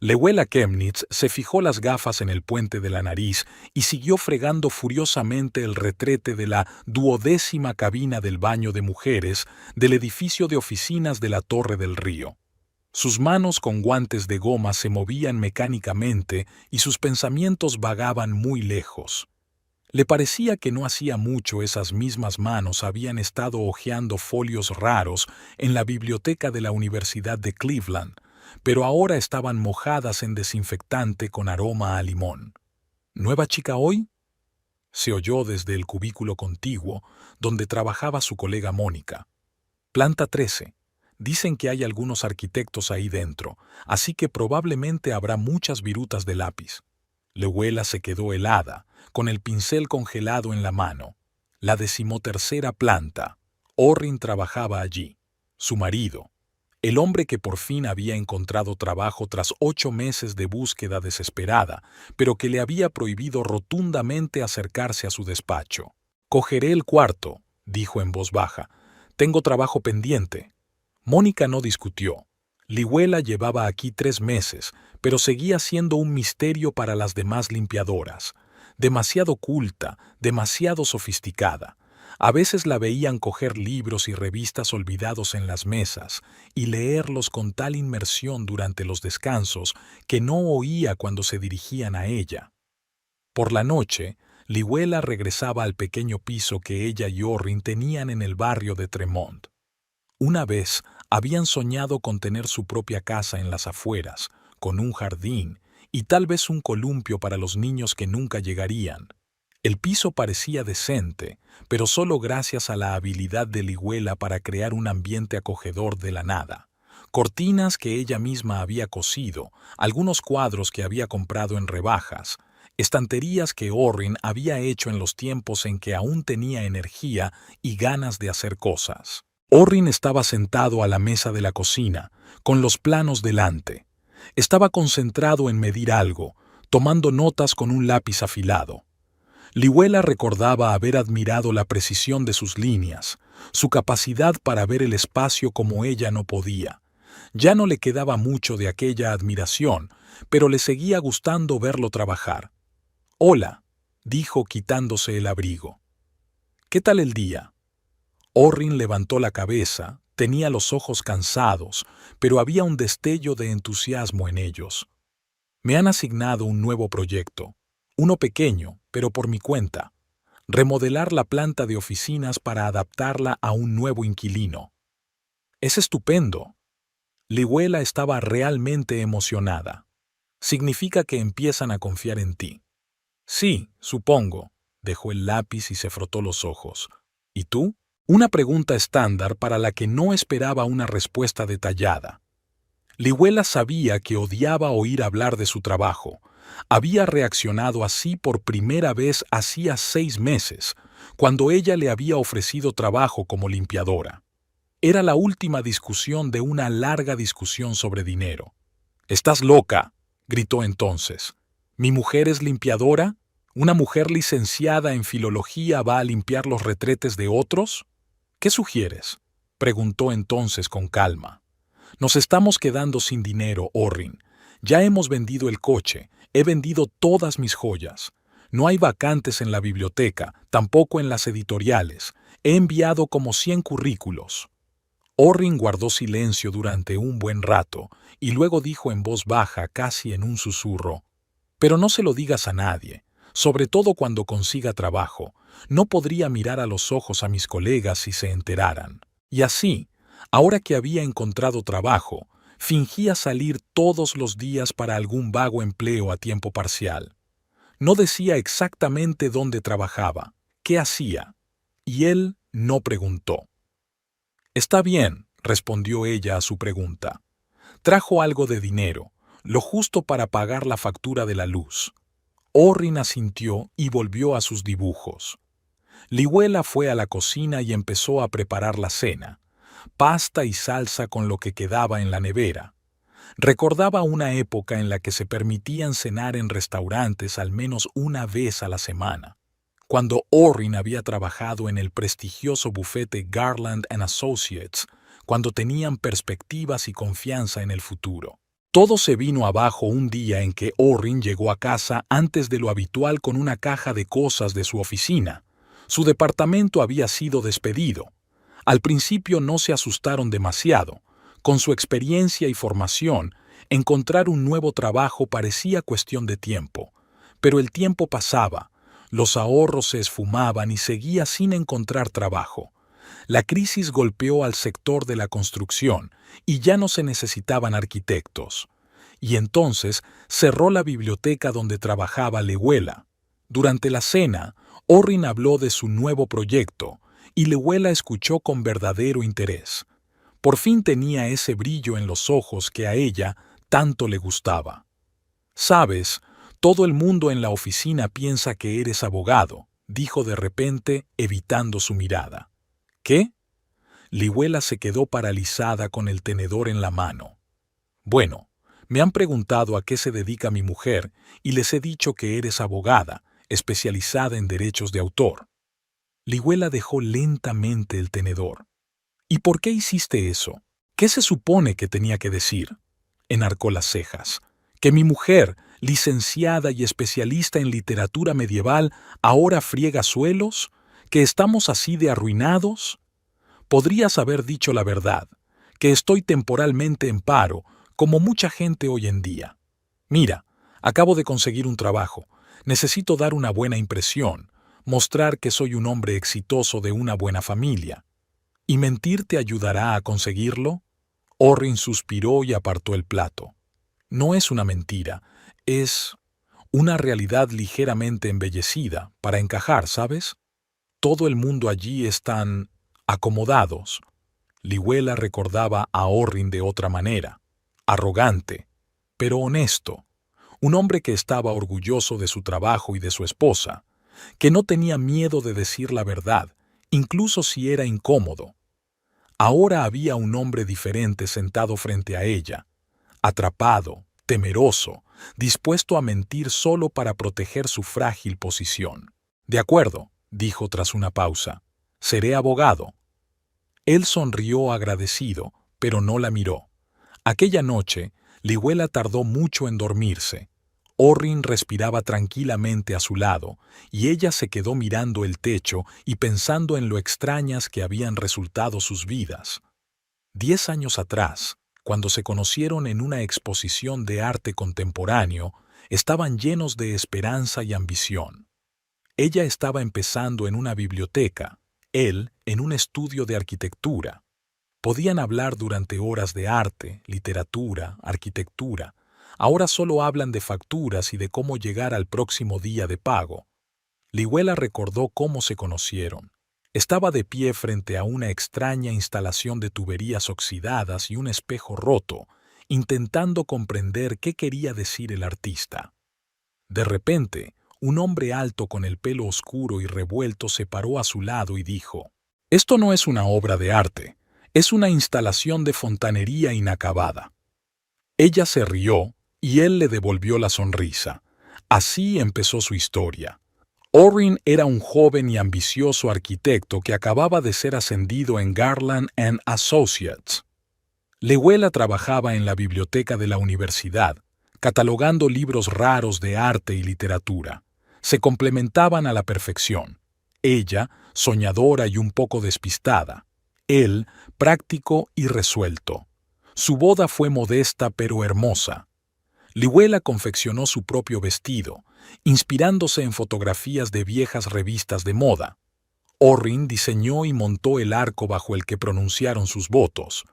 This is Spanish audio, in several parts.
Lewela Chemnitz se fijó las gafas en el puente de la nariz y siguió fregando furiosamente el retrete de la 12ª cabina del baño de mujeres del edificio de oficinas de la Torre del Río. Sus manos con guantes de goma se movían mecánicamente y sus pensamientos vagaban muy lejos. Le parecía que no hacía mucho esas mismas manos habían estado hojeando folios raros en la biblioteca de la Universidad de Cleveland, pero ahora estaban mojadas en desinfectante con aroma a limón. ¿Nueva chica hoy?, se oyó desde el cubículo contiguo, donde trabajaba su colega Mónica. Planta 13. Dicen que hay algunos arquitectos ahí dentro, así que probablemente habrá muchas virutas de lápiz. Lewela se quedó helada, con el pincel congelado en la mano. La 13ª planta. Orrin trabajaba allí. Su marido. El hombre que por fin había encontrado trabajo tras 8 meses de búsqueda desesperada, pero que le había prohibido rotundamente acercarse a su despacho. «Cogeré el cuarto», dijo en voz baja. «Tengo trabajo pendiente». Mónica no discutió. Lewela llevaba aquí 3 meses, pero seguía siendo un misterio para las demás limpiadoras. Demasiado culta, demasiado sofisticada. A veces la veían coger libros y revistas olvidados en las mesas y leerlos con tal inmersión durante los descansos que no oía cuando se dirigían a ella. Por la noche, Lewela regresaba al pequeño piso que ella y Orrin tenían en el barrio de Tremont. Una vez habían soñado con tener su propia casa en las afueras, con un jardín y tal vez un columpio para los niños que nunca llegarían. El piso parecía decente, pero solo gracias a la habilidad de Lewela para crear un ambiente acogedor de la nada. Cortinas que ella misma había cosido, algunos cuadros que había comprado en rebajas, estanterías que Orrin había hecho en los tiempos en que aún tenía energía y ganas de hacer cosas. Orrin estaba sentado a la mesa de la cocina, con los planos delante. Estaba concentrado en medir algo, tomando notas con un lápiz afilado. Lewela recordaba haber admirado la precisión de sus líneas, su capacidad para ver el espacio como ella no podía. Ya no le quedaba mucho de aquella admiración, pero le seguía gustando verlo trabajar. «Hola», dijo quitándose el abrigo. «¿Qué tal el día?» Orrin levantó la cabeza, tenía los ojos cansados, pero había un destello de entusiasmo en ellos. «Me han asignado un nuevo proyecto. Uno pequeño, pero por mi cuenta. Remodelar la planta de oficinas para adaptarla a un nuevo inquilino». «Es estupendo». Lewela estaba realmente emocionada. «Significa que empiezan a confiar en ti». «Sí, supongo». Dejó el lápiz y se frotó los ojos. «¿Y tú?». Una pregunta estándar para la que no esperaba una respuesta detallada. Lewela sabía que odiaba oír hablar de su trabajo. Había reaccionado así por primera vez hacía 6 meses, cuando ella le había ofrecido trabajo como limpiadora. Era la última discusión de una larga discusión sobre dinero. «¡Estás loca!», gritó entonces. «¿Mi mujer es limpiadora? ¿Una mujer licenciada en filología va a limpiar los retretes de otros? ¿Qué sugieres?», preguntó entonces con calma. «Nos estamos quedando sin dinero, Orrin. Ya hemos vendido el coche, he vendido todas mis joyas. No hay vacantes en la biblioteca, tampoco en las editoriales. He enviado como 100 currículos». Orrin guardó silencio durante un buen rato y luego dijo en voz baja, casi en un susurro: «Pero no se lo digas a nadie, sobre todo cuando consiga trabajo. No podría mirar a los ojos a mis colegas si se enteraran». Y así, ahora que había encontrado trabajo, fingía salir todos los días para algún vago empleo a tiempo parcial. No decía exactamente dónde trabajaba, qué hacía, y él no preguntó. «Está bien», respondió ella a su pregunta. «Trajo algo de dinero, lo justo para pagar la factura de la luz». Orrin asintió y volvió a sus dibujos. Lewela fue a la cocina y empezó a preparar la cena, pasta y salsa con lo que quedaba en la nevera. Recordaba una época en la que se permitían cenar en restaurantes al menos una vez a la semana, cuando Orrin había trabajado en el prestigioso bufete Garland & Associates, cuando tenían perspectivas y confianza en el futuro. Todo se vino abajo un día en que Orrin llegó a casa antes de lo habitual con una caja de cosas de su oficina. Su departamento había sido despedido. Al principio no se asustaron demasiado. Con su experiencia y formación, encontrar un nuevo trabajo parecía cuestión de tiempo. Pero el tiempo pasaba, los ahorros se esfumaban y seguía sin encontrar trabajo. La crisis golpeó al sector de la construcción y ya no se necesitaban arquitectos. Y entonces cerró la biblioteca donde trabajaba Lewela. Durante la cena, Orrin habló de su nuevo proyecto y Lewela escuchó con verdadero interés. Por fin tenía ese brillo en los ojos que a ella tanto le gustaba. «Sabes, todo el mundo en la oficina piensa que eres abogado», dijo de repente, evitando su mirada. «¿Qué?». Lewela se quedó paralizada con el tenedor en la mano. «Bueno, me han preguntado a qué se dedica mi mujer y les he dicho que eres abogada, especializada en derechos de autor». Lewela dejó lentamente el tenedor. «¿Y por qué hiciste eso? ¿Qué se supone que tenía que decir?». Enarcó las cejas. «¿Que mi mujer, licenciada y especialista en literatura medieval, ahora friega suelos? ¿Que estamos así de arruinados?». «Podrías haber dicho la verdad, que estoy temporalmente en paro, como mucha gente hoy en día. Mira, acabo de conseguir un trabajo. Necesito dar una buena impresión, mostrar que soy un hombre exitoso de una buena familia. ¿Y mentir te ayudará a conseguirlo?». Orrin suspiró y apartó el plato. «No es una mentira, es una realidad ligeramente embellecida, para encajar, ¿sabes? Todo el mundo allí están acomodados». Lewela recordaba a Orrin de otra manera, arrogante, pero honesto, un hombre que estaba orgulloso de su trabajo y de su esposa, que no tenía miedo de decir la verdad, incluso si era incómodo. Ahora había un hombre diferente sentado frente a ella, atrapado, temeroso, dispuesto a mentir solo para proteger su frágil posición. «De acuerdo», dijo tras una pausa, «seré abogado». Él sonrió agradecido, pero no la miró. Aquella noche, Lewela tardó mucho en dormirse. Orrin respiraba tranquilamente a su lado, y ella se quedó mirando el techo y pensando en lo extrañas que habían resultado sus vidas. 10 años atrás, cuando se conocieron en una exposición de arte contemporáneo, estaban llenos de esperanza y ambición. Ella estaba empezando en una biblioteca, él en un estudio de arquitectura. Podían hablar durante horas de arte, literatura, arquitectura. Ahora solo hablan de facturas y de cómo llegar al próximo día de pago. Lewela recordó cómo se conocieron. Estaba de pie frente a una extraña instalación de tuberías oxidadas y un espejo roto, intentando comprender qué quería decir el artista. De repente, un hombre alto con el pelo oscuro y revuelto se paró a su lado y dijo: «Esto no es una obra de arte, es una instalación de fontanería inacabada». Ella se rió y él le devolvió la sonrisa. Así empezó su historia. Orrin era un joven y ambicioso arquitecto que acababa de ser ascendido en Garland & Associates. Lewela trabajaba en la biblioteca de la universidad, catalogando libros raros de arte y literatura. Se complementaban a la perfección. Ella, soñadora y un poco despistada. Él, práctico y resuelto. Su boda fue modesta pero hermosa. Lewela confeccionó su propio vestido, inspirándose en fotografías de viejas revistas de moda. Orrin diseñó y montó el arco bajo el que pronunciaron sus votos.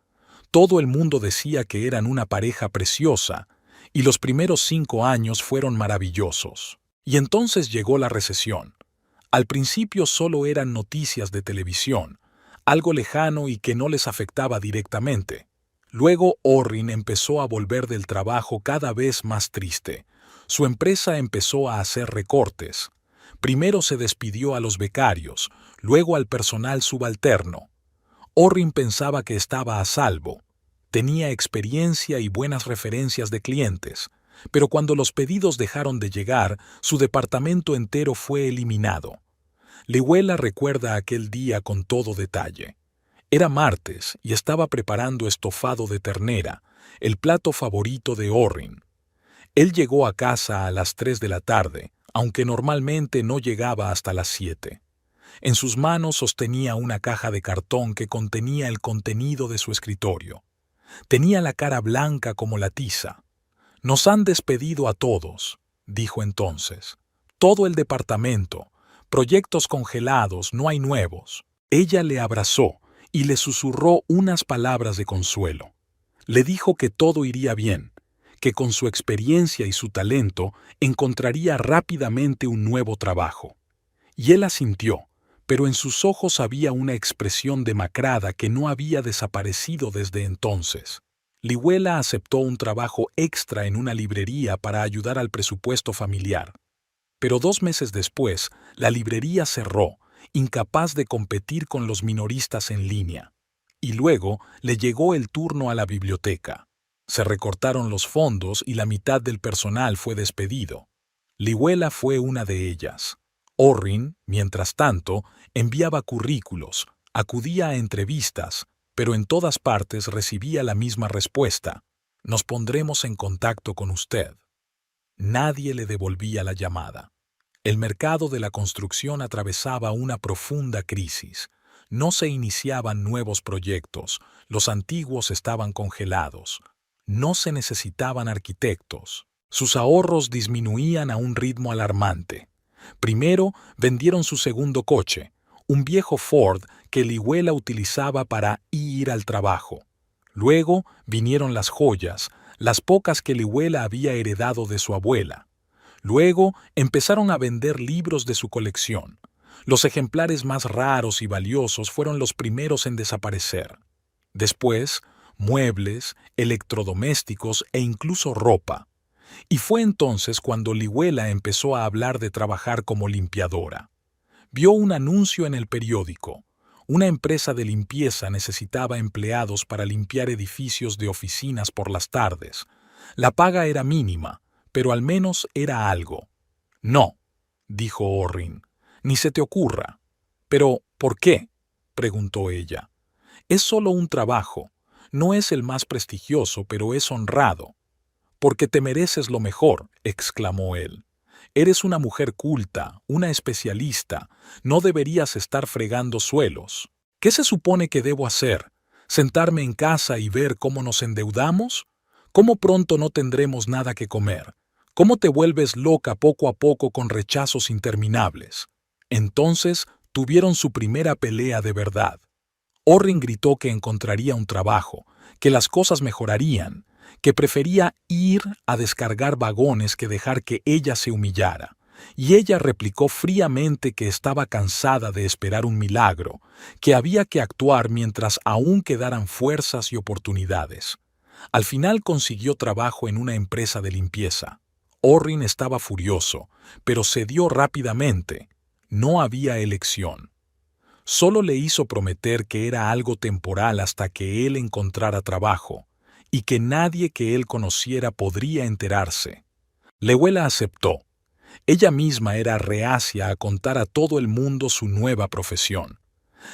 Todo el mundo decía que eran una pareja preciosa, y los primeros 5 años fueron maravillosos. Y entonces llegó la recesión. Al principio solo eran noticias de televisión, algo lejano y que no les afectaba directamente. Luego Orrin empezó a volver del trabajo cada vez más triste. Su empresa empezó a hacer recortes. Primero se despidió a los becarios, luego al personal subalterno. Orrin pensaba que estaba a salvo. Tenía experiencia y buenas referencias de clientes, pero cuando los pedidos dejaron de llegar, su departamento entero fue eliminado. Lewela recuerda aquel día con todo detalle. Era martes y estaba preparando estofado de ternera, el plato favorito de Orrin. Él llegó a casa a las 3 de la tarde, aunque normalmente no llegaba hasta las 7. En sus manos sostenía una caja de cartón que contenía el contenido de su escritorio. Tenía la cara blanca como la tiza. «Nos han despedido a todos», dijo entonces. «Todo el departamento. Proyectos congelados, no hay nuevos». Ella le abrazó y le susurró unas palabras de consuelo. Le dijo que todo iría bien, que con su experiencia y su talento encontraría rápidamente un nuevo trabajo. Y él asintió, pero en sus ojos había una expresión demacrada que no había desaparecido desde entonces. Liuela aceptó un trabajo extra en una librería para ayudar al presupuesto familiar. Pero 2 meses después, la librería cerró, incapaz de competir con los minoristas en línea. Y luego le llegó el turno a la biblioteca. Se recortaron los fondos y la mitad del personal fue despedido. Liuela fue una de ellas. Orrin, mientras tanto, enviaba currículos, acudía a entrevistas, pero en todas partes recibía la misma respuesta: «Nos pondremos en contacto con usted». Nadie le devolvía la llamada. El mercado de la construcción atravesaba una profunda crisis. No se iniciaban nuevos proyectos, los antiguos estaban congelados. No se necesitaban arquitectos. Sus ahorros disminuían a un ritmo alarmante. Primero vendieron su segundo coche, un viejo Ford que Liuela utilizaba para ir al trabajo. Luego vinieron las joyas, las pocas que Liuela había heredado de su abuela. Luego empezaron a vender libros de su colección. Los ejemplares más raros y valiosos fueron los primeros en desaparecer. Después, muebles, electrodomésticos e incluso ropa. Y fue entonces cuando Liuela empezó a hablar de trabajar como limpiadora. Vio un anuncio en el periódico. Una empresa de limpieza necesitaba empleados para limpiar edificios de oficinas por las tardes. La paga era mínima, pero al menos era algo. «No», dijo Orrin, «ni se te ocurra». «¿Pero por qué?», preguntó ella. «Es solo un trabajo. No es el más prestigioso, pero es honrado». «Porque te mereces lo mejor», exclamó él. «Eres una mujer culta, una especialista. No deberías estar fregando suelos. ¿Qué se supone que debo hacer? ¿Sentarme en casa y ver cómo nos endeudamos? ¿Cómo pronto no tendremos nada que comer? ¿Cómo te vuelves loca poco a poco con rechazos interminables?» Entonces tuvieron su primera pelea de verdad. Orrin gritó que encontraría un trabajo, que las cosas mejorarían, que prefería ir a descargar vagones que dejar que ella se humillara. Y ella replicó fríamente que estaba cansada de esperar un milagro, que había que actuar mientras aún quedaran fuerzas y oportunidades. Al final consiguió trabajo en una empresa de limpieza. Orrin estaba furioso, pero cedió rápidamente. No había elección. Solo le hizo prometer que era algo temporal hasta que él encontrara trabajo, y que nadie que él conociera podría enterarse. Liuela aceptó. Ella misma era reacia a contar a todo el mundo su nueva profesión.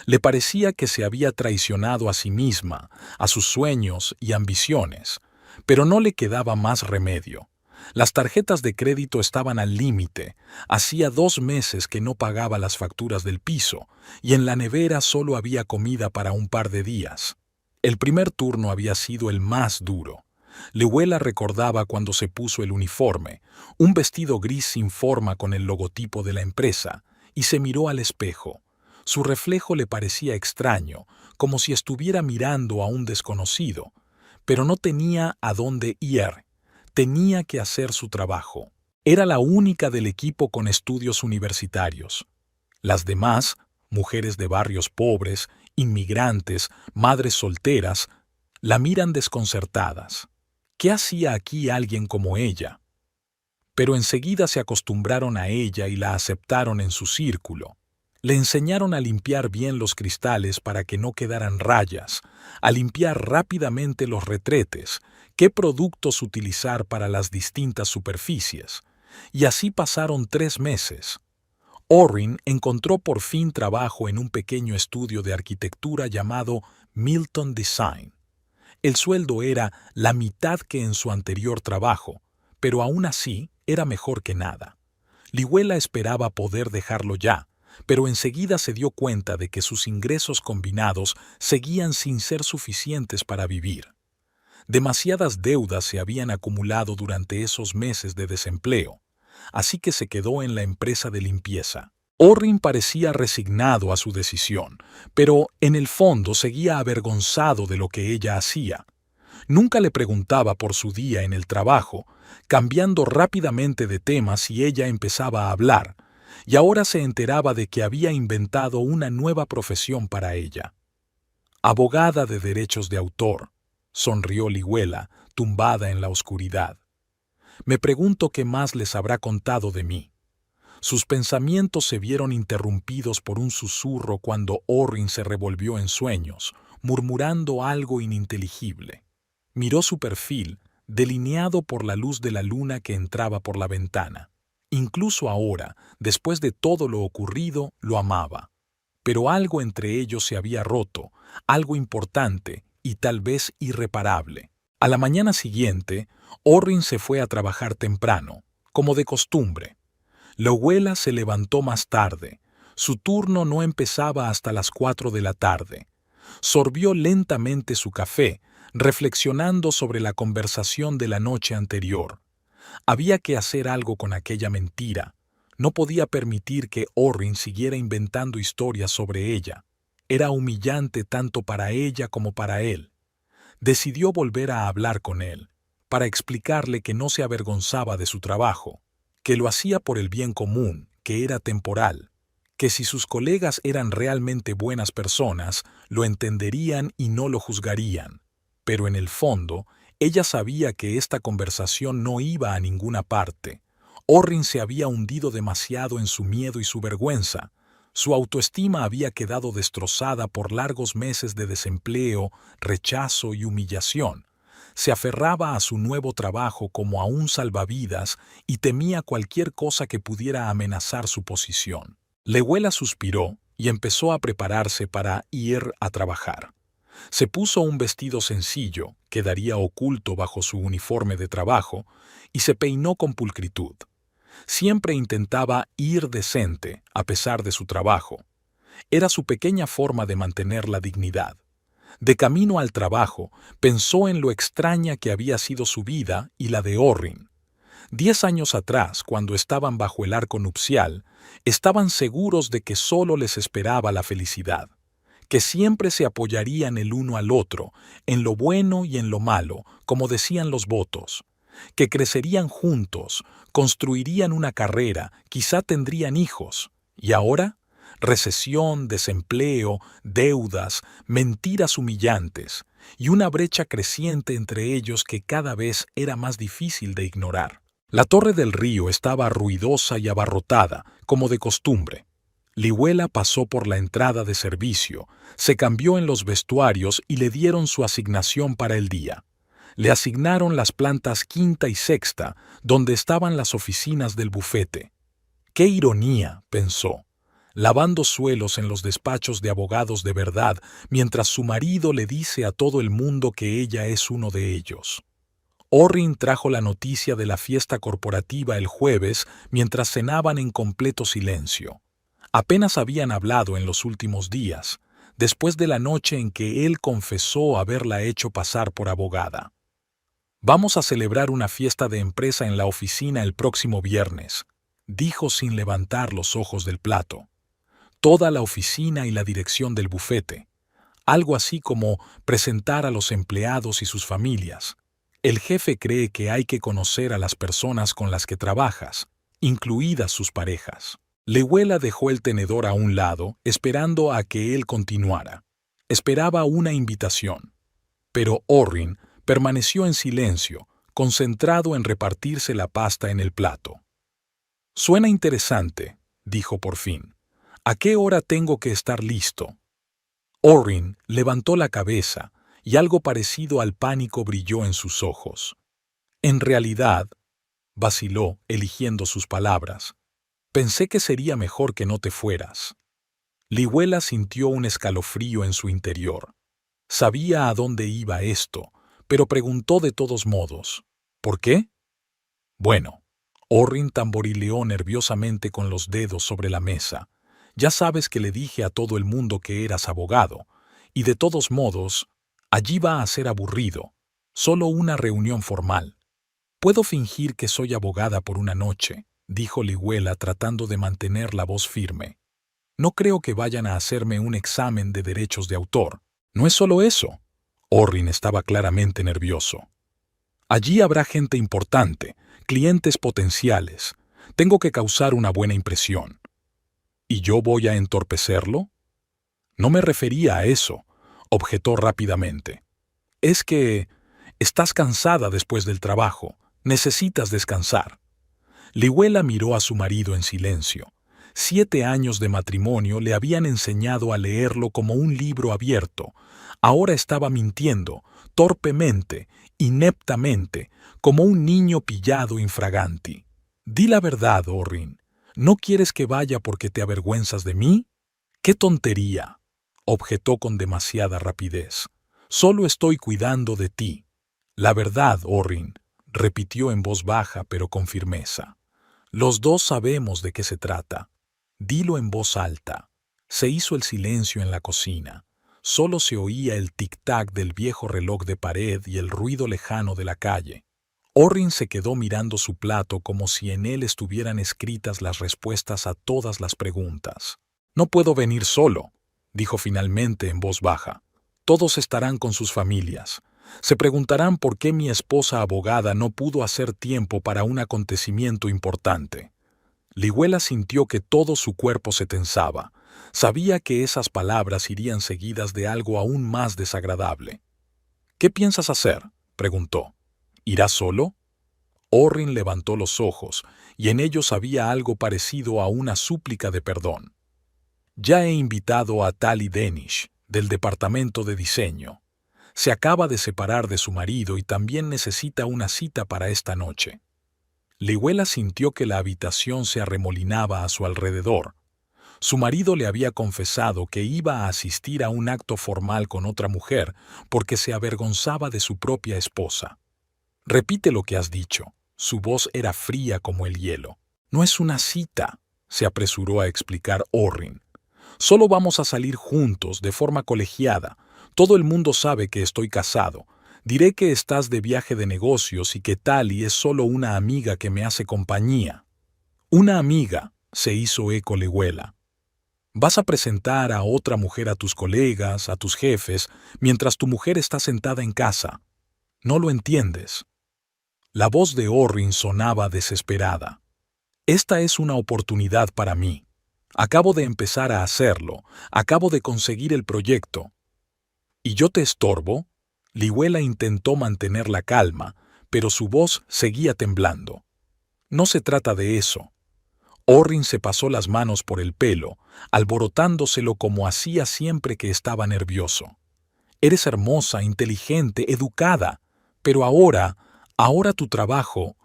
Le parecía que se había traicionado a sí misma, a sus sueños y ambiciones, pero no le quedaba más remedio. Las tarjetas de crédito estaban al límite, hacía 2 meses que no pagaba las facturas del piso, y en la nevera solo había comida para un par de días. El primer turno había sido el más duro. Liuela recordaba cuando se puso el uniforme, un vestido gris sin forma con el logotipo de la empresa, y se miró al espejo. Su reflejo le parecía extraño, como si estuviera mirando a un desconocido, pero no tenía a dónde ir. Tenía que hacer su trabajo. Era la única del equipo con estudios universitarios. Las demás, mujeres de barrios pobres, inmigrantes, madres solteras, la miran desconcertadas. ¿Qué hacía aquí alguien como ella? Pero enseguida se acostumbraron a ella y la aceptaron en su círculo. Le enseñaron a limpiar bien los cristales para que no quedaran rayas, a limpiar rápidamente los retretes, qué productos utilizar para las distintas superficies. Y así pasaron 3 meses. Orrin encontró por fin trabajo en un pequeño estudio de arquitectura llamado Milton Design. El sueldo era la mitad que en su anterior trabajo, pero aún así era mejor que nada. Lihuela esperaba poder dejarlo ya, pero enseguida se dio cuenta de que sus ingresos combinados seguían sin ser suficientes para vivir. Demasiadas deudas se habían acumulado durante esos meses de desempleo, así que se quedó en la empresa de limpieza. Orrin parecía resignado a su decisión, pero en el fondo seguía avergonzado de lo que ella hacía. Nunca le preguntaba por su día en el trabajo, cambiando rápidamente de tema si ella empezaba a hablar, y ahora se enteraba de que había inventado una nueva profesión para ella. Abogada de derechos de autor, sonrió Lihuela, tumbada en la oscuridad. Me pregunto qué más les habrá contado de mí. Sus pensamientos se vieron interrumpidos por un susurro cuando Orrin se revolvió en sueños, murmurando algo ininteligible. Miró su perfil, delineado por la luz de la luna que entraba por la ventana. Incluso ahora, después de todo lo ocurrido, lo amaba. Pero algo entre ellos se había roto, algo importante y tal vez irreparable. A la mañana siguiente, Orrin se fue a trabajar temprano, como de costumbre. Lihuela se levantó más tarde. Su turno no empezaba hasta las 4 de la tarde. Sorbió lentamente su café, reflexionando sobre la conversación de la noche anterior. Había que hacer algo con aquella mentira. No podía permitir que Orrin siguiera inventando historias sobre ella. Era humillante tanto para ella como para él. Decidió volver a hablar con él, para explicarle que no se avergonzaba de su trabajo, que lo hacía por el bien común, que era temporal, que si sus colegas eran realmente buenas personas, lo entenderían y no lo juzgarían. Pero en el fondo, ella sabía que esta conversación no iba a ninguna parte. Orrin se había hundido demasiado en su miedo y su vergüenza. Su autoestima había quedado destrozada por largos meses de desempleo, rechazo y humillación. Se aferraba a su nuevo trabajo como a un salvavidas y temía cualquier cosa que pudiera amenazar su posición. Lihuela suspiró y empezó a prepararse para ir a trabajar. Se puso un vestido sencillo, que quedaría oculto bajo su uniforme de trabajo, y se peinó con pulcritud. Siempre intentaba ir decente, a pesar de su trabajo. Era su pequeña forma de mantener la dignidad. De camino al trabajo, pensó en lo extraña que había sido su vida y la de Orrin. 10 años atrás, cuando estaban bajo el arco nupcial, estaban seguros de que solo les esperaba la felicidad, que siempre se apoyarían el uno al otro, en lo bueno y en lo malo, como decían los votos, que crecerían juntos, construirían una carrera, quizá tendrían hijos. ¿Y ahora? Recesión, desempleo, deudas, mentiras humillantes, y una brecha creciente entre ellos que cada vez era más difícil de ignorar. La torre del río estaba ruidosa y abarrotada, como de costumbre. Lihuela pasó por la entrada de servicio, se cambió en los vestuarios y le dieron su asignación para el día. Le asignaron las plantas quinta y sexta, donde estaban las oficinas del bufete. ¡Qué ironía!, pensó, lavando suelos en los despachos de abogados de verdad, mientras su marido le dice a todo el mundo que ella es uno de ellos. Orrin trajo la noticia de la fiesta corporativa el jueves mientras cenaban en completo silencio. Apenas habían hablado en los últimos días, después de la noche en que él confesó haberla hecho pasar por abogada. «Vamos a celebrar una fiesta de empresa en la oficina el próximo viernes», dijo sin levantar los ojos del plato. Toda la oficina y la dirección del bufete. Algo así como presentar a los empleados y sus familias. El jefe cree que hay que conocer a las personas con las que trabajas, incluidas sus parejas. Lihuela dejó el tenedor a un lado, esperando a que él continuara. Esperaba una invitación. Pero Orrin permaneció en silencio, concentrado en repartirse la pasta en el plato. «Suena interesante», dijo por fin. «¿A qué hora tengo que estar listo?» Orrin levantó la cabeza y algo parecido al pánico brilló en sus ojos. «En realidad», vaciló, eligiendo sus palabras, «pensé que sería mejor que no te fueras». Lihuela sintió un escalofrío en su interior. Sabía a dónde iba esto, pero preguntó de todos modos. ¿Por qué? Bueno, Orrin tamborileó nerviosamente con los dedos sobre la mesa. Ya sabes que le dije a todo el mundo que eras abogado, y de todos modos, allí va a ser aburrido, solo una reunión formal. Puedo fingir que soy abogada por una noche, dijo Lihuela tratando de mantener la voz firme. No creo que vayan a hacerme un examen de derechos de autor. No es solo eso. Orrin estaba claramente nervioso. Allí habrá gente importante, clientes potenciales. Tengo que causar una buena impresión. ¿Y yo voy a entorpecerlo? No me refería a eso, objetó rápidamente. Es que estás cansada después del trabajo. Necesitas descansar. Lihuela miró a su marido en silencio. 7 años de matrimonio le habían enseñado a leerlo como un libro abierto. Ahora estaba mintiendo, torpemente, ineptamente, como un niño pillado infraganti. Di la verdad, Orrin. ¿No quieres que vaya porque te avergüenzas de mí? ¡Qué tontería!, objetó con demasiada rapidez. Solo estoy cuidando de ti. La verdad, Orrin, repitió en voz baja pero con firmeza. Los dos sabemos de qué se trata. Dilo en voz alta. Se hizo el silencio en la cocina. Solo se oía el tic-tac del viejo reloj de pared y el ruido lejano de la calle. Orrin se quedó mirando su plato como si en él estuvieran escritas las respuestas a todas las preguntas. No puedo venir solo, dijo finalmente en voz baja. Todos estarán con sus familias. Se preguntarán por qué mi esposa abogada no pudo hacer tiempo para un acontecimiento importante. Lihuela sintió que todo su cuerpo se tensaba. Sabía que esas palabras irían seguidas de algo aún más desagradable. ¿Qué piensas hacer?, preguntó. ¿Irás solo? Orrin levantó los ojos, y en ellos había algo parecido a una súplica de perdón. Ya he invitado a Tali Denish, del departamento de diseño. Se acaba de separar de su marido y también necesita una cita para esta noche. Lihuela sintió que la habitación se arremolinaba a su alrededor. Su marido le había confesado que iba a asistir a un acto formal con otra mujer porque se avergonzaba de su propia esposa. Repite lo que has dicho. Su voz era fría como el hielo. No es una cita, se apresuró a explicar Orrin. Solo vamos a salir juntos, de forma colegiada. Todo el mundo sabe que estoy casado. Diré que estás de viaje de negocios y que Tali es solo una amiga que me hace compañía. Una amiga, se hizo eco Lihuela. Vas a presentar a otra mujer a tus colegas, a tus jefes, mientras tu mujer está sentada en casa. No lo entiendes. La voz de Orrin sonaba desesperada. Esta es una oportunidad para mí. Acabo de empezar a hacerlo. Acabo de conseguir el proyecto. ¿Y yo te estorbo? Lihuela intentó mantener la calma, pero su voz seguía temblando. No se trata de eso. Orrin se pasó las manos por el pelo, alborotándoselo como hacía siempre que estaba nervioso. Eres hermosa, inteligente, educada, pero ahora tu trabajo...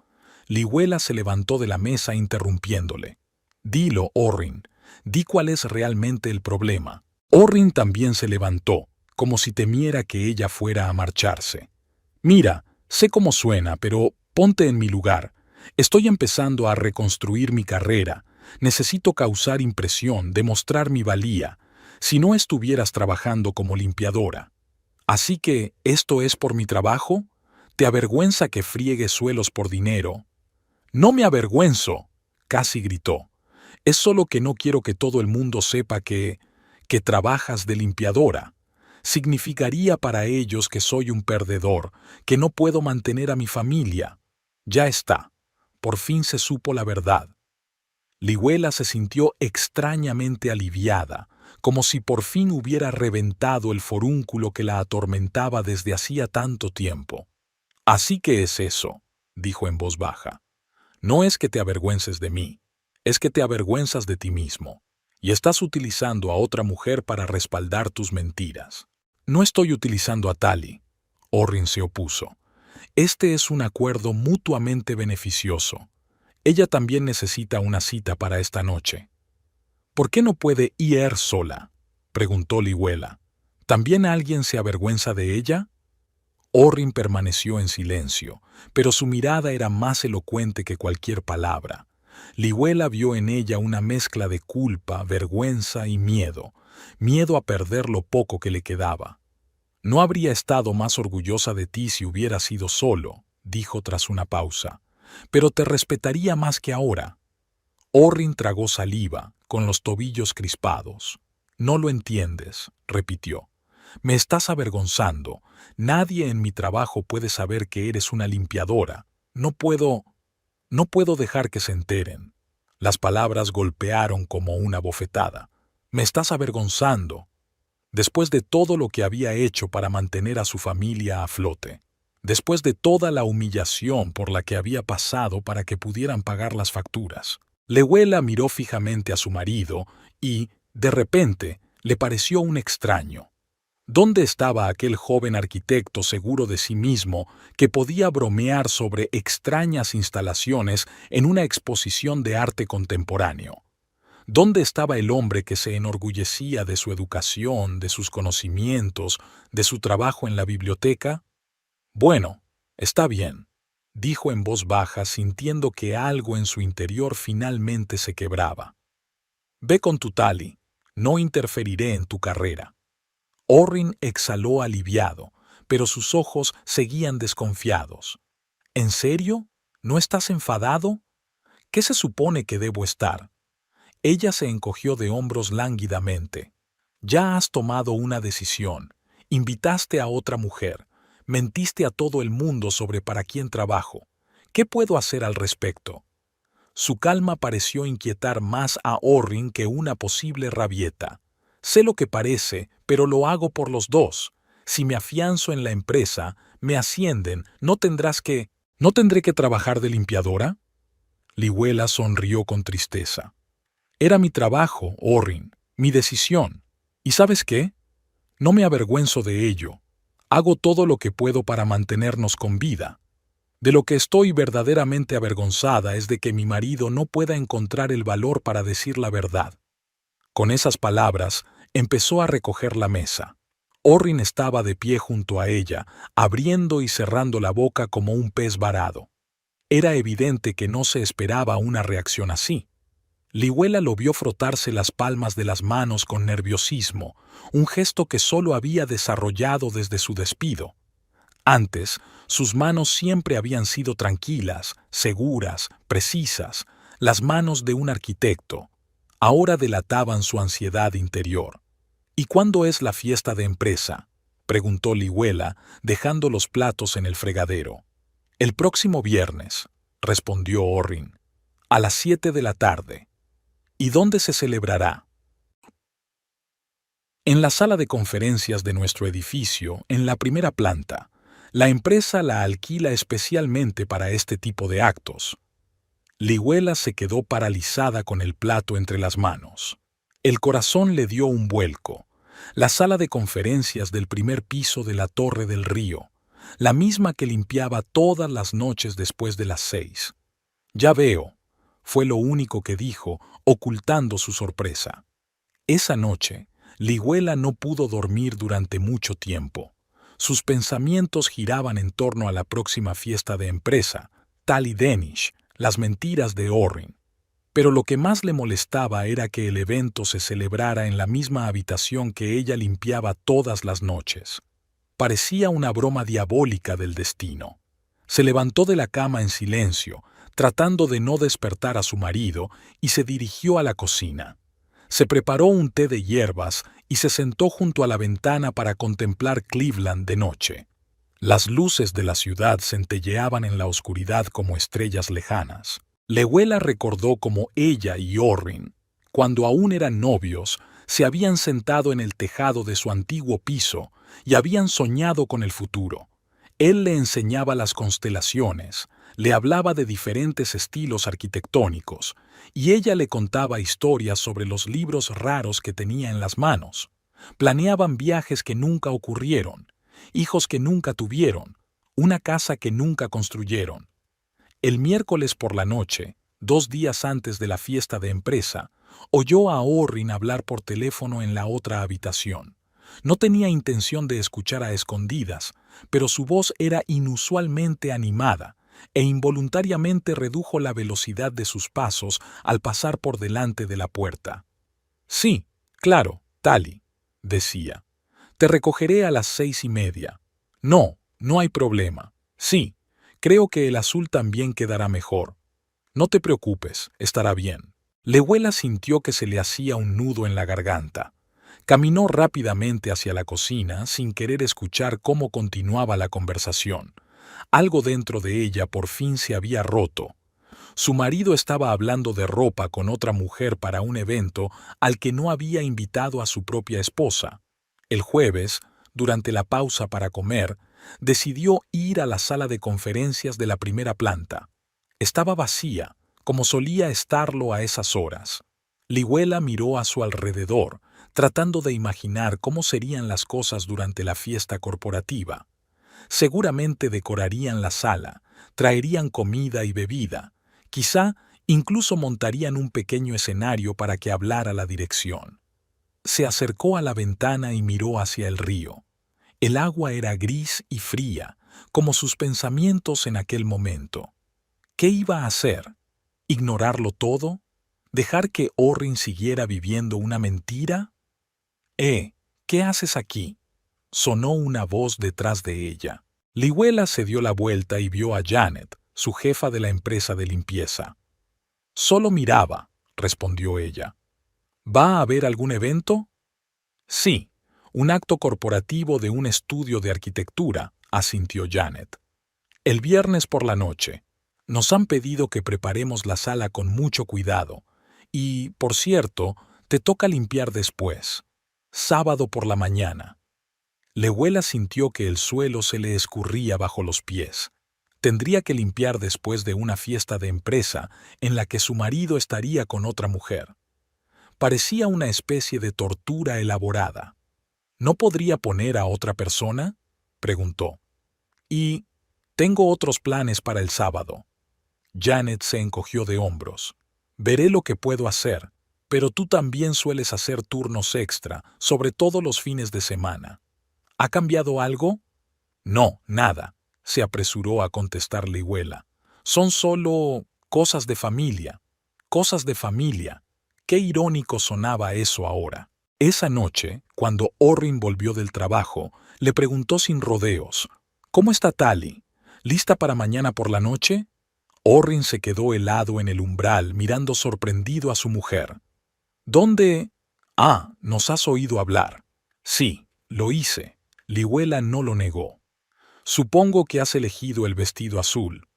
Lihuela se levantó de la mesa interrumpiéndole. Dilo, Orrin, di cuál es realmente el problema. Orrin también se levantó, como si temiera que ella fuera a marcharse. Mira, sé cómo suena, pero ponte en mi lugar. Estoy empezando a reconstruir mi carrera. Necesito causar impresión, demostrar mi valía. Si no estuvieras trabajando como limpiadora. Así que, ¿esto es por mi trabajo? ¿Te avergüenza que friegue suelos por dinero? No me avergüenzo, casi gritó. Es solo que no quiero que todo el mundo sepa que trabajas de limpiadora. Significaría para ellos que soy un perdedor, que no puedo mantener a mi familia. Ya está. Por fin se supo la verdad. Lihuela se sintió extrañamente aliviada, como si por fin hubiera reventado el forúnculo que la atormentaba desde hacía tanto tiempo. Así que es eso, dijo en voz baja. No es que te avergüences de mí, es que te avergüenzas de ti mismo, y estás utilizando a otra mujer para respaldar tus mentiras. No estoy utilizando a Tali. Orrin se opuso. Este es un acuerdo mutuamente beneficioso. Ella también necesita una cita para esta noche. ¿Por qué no puede ir sola?, preguntó Lihuela. ¿También alguien se avergüenza de ella? Orrin permaneció en silencio, pero su mirada era más elocuente que cualquier palabra. Lihuela vio en ella una mezcla de culpa, vergüenza y miedo, miedo a perder lo poco que le quedaba. No habría estado más orgullosa de ti si hubiera sido solo, dijo tras una pausa, pero te respetaría más que ahora. Orrin tragó saliva, con los tobillos crispados. No lo entiendes, repitió. Me estás avergonzando. Nadie en mi trabajo puede saber que eres una limpiadora. No puedo dejar que se enteren. Las palabras golpearon como una bofetada. Me estás avergonzando. Después de todo lo que había hecho para mantener a su familia a flote. Después de toda la humillación por la que había pasado para que pudieran pagar las facturas. Lihuela miró fijamente a su marido y, de repente, le pareció un extraño. ¿Dónde estaba aquel joven arquitecto seguro de sí mismo que podía bromear sobre extrañas instalaciones en una exposición de arte contemporáneo? ¿Dónde estaba el hombre que se enorgullecía de su educación, de sus conocimientos, de su trabajo en la biblioteca? Bueno, está bien, dijo en voz baja, sintiendo que algo en su interior finalmente se quebraba. Ve con tu Tali, no interferiré en tu carrera. Orrin exhaló aliviado, pero sus ojos seguían desconfiados. ¿En serio? ¿No estás enfadado? ¿Qué se supone que debo estar? Ella se encogió de hombros lánguidamente. Ya has tomado una decisión. Invitaste a otra mujer. Mentiste a todo el mundo sobre para quién trabajo. ¿Qué puedo hacer al respecto? Su calma pareció inquietar más a Orrin que una posible rabieta. Sé lo que parece, pero lo hago por los dos. Si me afianzo en la empresa, me ascienden, ¿no tendré que trabajar de limpiadora? Lihuela sonrió con tristeza. Era mi trabajo, Orrin, mi decisión. ¿Y sabes qué? No me avergüenzo de ello. Hago todo lo que puedo para mantenernos con vida. De lo que estoy verdaderamente avergonzada es de que mi marido no pueda encontrar el valor para decir la verdad. Con esas palabras, empezó a recoger la mesa. Orrin estaba de pie junto a ella, abriendo y cerrando la boca como un pez varado. Era evidente que no se esperaba una reacción así. Lihuela lo vio frotarse las palmas de las manos con nerviosismo, un gesto que solo había desarrollado desde su despido. Antes, sus manos siempre habían sido tranquilas, seguras, precisas, las manos de un arquitecto. Ahora delataban su ansiedad interior. ¿Y cuándo es la fiesta de empresa?, preguntó Lihuela, dejando los platos en el fregadero. El próximo viernes, respondió Orrin, a las 7 de la tarde. ¿Y dónde se celebrará? En la sala de conferencias de nuestro edificio, en la primera planta. La empresa la alquila especialmente para este tipo de actos. Lihuela se quedó paralizada con el plato entre las manos. El corazón le dio un vuelco. La sala de conferencias del primer piso de la Torre del Río, la misma que limpiaba todas las noches después de las 6. Ya veo, fue lo único que dijo, ocultando su sorpresa. Esa noche, Lihuela no pudo dormir durante mucho tiempo. Sus pensamientos giraban en torno a la próxima fiesta de empresa, Tali Danish, las mentiras de Orrin. Pero lo que más le molestaba era que el evento se celebrara en la misma habitación que ella limpiaba todas las noches. Parecía una broma diabólica del destino. Se levantó de la cama en silencio, tratando de no despertar a su marido, y se dirigió a la cocina. Se preparó un té de hierbas y se sentó junto a la ventana para contemplar Cleveland de noche. Las luces de la ciudad centelleaban en la oscuridad como estrellas lejanas. Lihuela recordó cómo ella y Orrin, cuando aún eran novios, se habían sentado en el tejado de su antiguo piso y habían soñado con el futuro. Él le enseñaba las constelaciones, le hablaba de diferentes estilos arquitectónicos, y ella le contaba historias sobre los libros raros que tenía en las manos. Planeaban viajes que nunca ocurrieron, hijos que nunca tuvieron, una casa que nunca construyeron. El miércoles por la noche, 2 días antes de la fiesta de empresa, oyó a Orrin hablar por teléfono en la otra habitación. No tenía intención de escuchar a escondidas, pero su voz era inusualmente animada e involuntariamente redujo la velocidad de sus pasos al pasar por delante de la puerta. «Sí, claro, Tali», decía. «Te recogeré a las 6:30. No, no hay problema. Sí, creo que el azul también quedará mejor. No te preocupes, estará bien». Lehuela sintió que se le hacía un nudo en la garganta. Caminó rápidamente hacia la cocina sin querer escuchar cómo continuaba la conversación. Algo dentro de ella por fin se había roto. Su marido estaba hablando de ropa con otra mujer para un evento al que no había invitado a su propia esposa. El jueves, durante la pausa para comer, decidió ir a la sala de conferencias de la primera planta. Estaba vacía, como solía estarlo a esas horas. Lehuela miró a su alrededor, tratando de imaginar cómo serían las cosas durante la fiesta corporativa. Seguramente decorarían la sala, traerían comida y bebida, quizá incluso montarían un pequeño escenario para que hablara la dirección. Se acercó a la ventana y miró hacia el río. El agua era gris y fría, como sus pensamientos en aquel momento. ¿Qué iba a hacer? ¿Ignorarlo todo? ¿Dejar que Orrin siguiera viviendo una mentira? ¿Qué haces aquí?, sonó una voz detrás de ella. Lehuela se dio la vuelta y vio a Janet, su jefa de la empresa de limpieza. «Solo miraba», respondió ella. «¿Va a haber algún evento?» «Sí, un acto corporativo de un estudio de arquitectura», asintió Janet. «El viernes por la noche. Nos han pedido que preparemos la sala con mucho cuidado. Y, por cierto, te toca limpiar después. Sábado por la mañana». Lehuela sintió que el suelo se le escurría bajo los pies. Tendría que limpiar después de una fiesta de empresa en la que su marido estaría con otra mujer. Parecía una especie de tortura elaborada. ¿No podría poner a otra persona?, preguntó. «Y tengo otros planes para el sábado». Janet se encogió de hombros. «Veré lo que puedo hacer, pero tú también sueles hacer turnos extra, sobre todo los fines de semana. ¿Ha cambiado algo?» «No, nada», se apresuró a contestar Lehuela. «Son solo cosas de familia. Cosas de familia». Qué irónico sonaba eso ahora. Esa noche, cuando Orrin volvió del trabajo, le preguntó sin rodeos: «¿Cómo está Tali? ¿Lista para mañana por la noche?» Orrin se quedó helado en el umbral mirando sorprendido a su mujer. «¿Dónde?» «Ah, nos has oído hablar». «Sí, lo hice». Lehuela no lo negó. «Supongo que has elegido el vestido azul».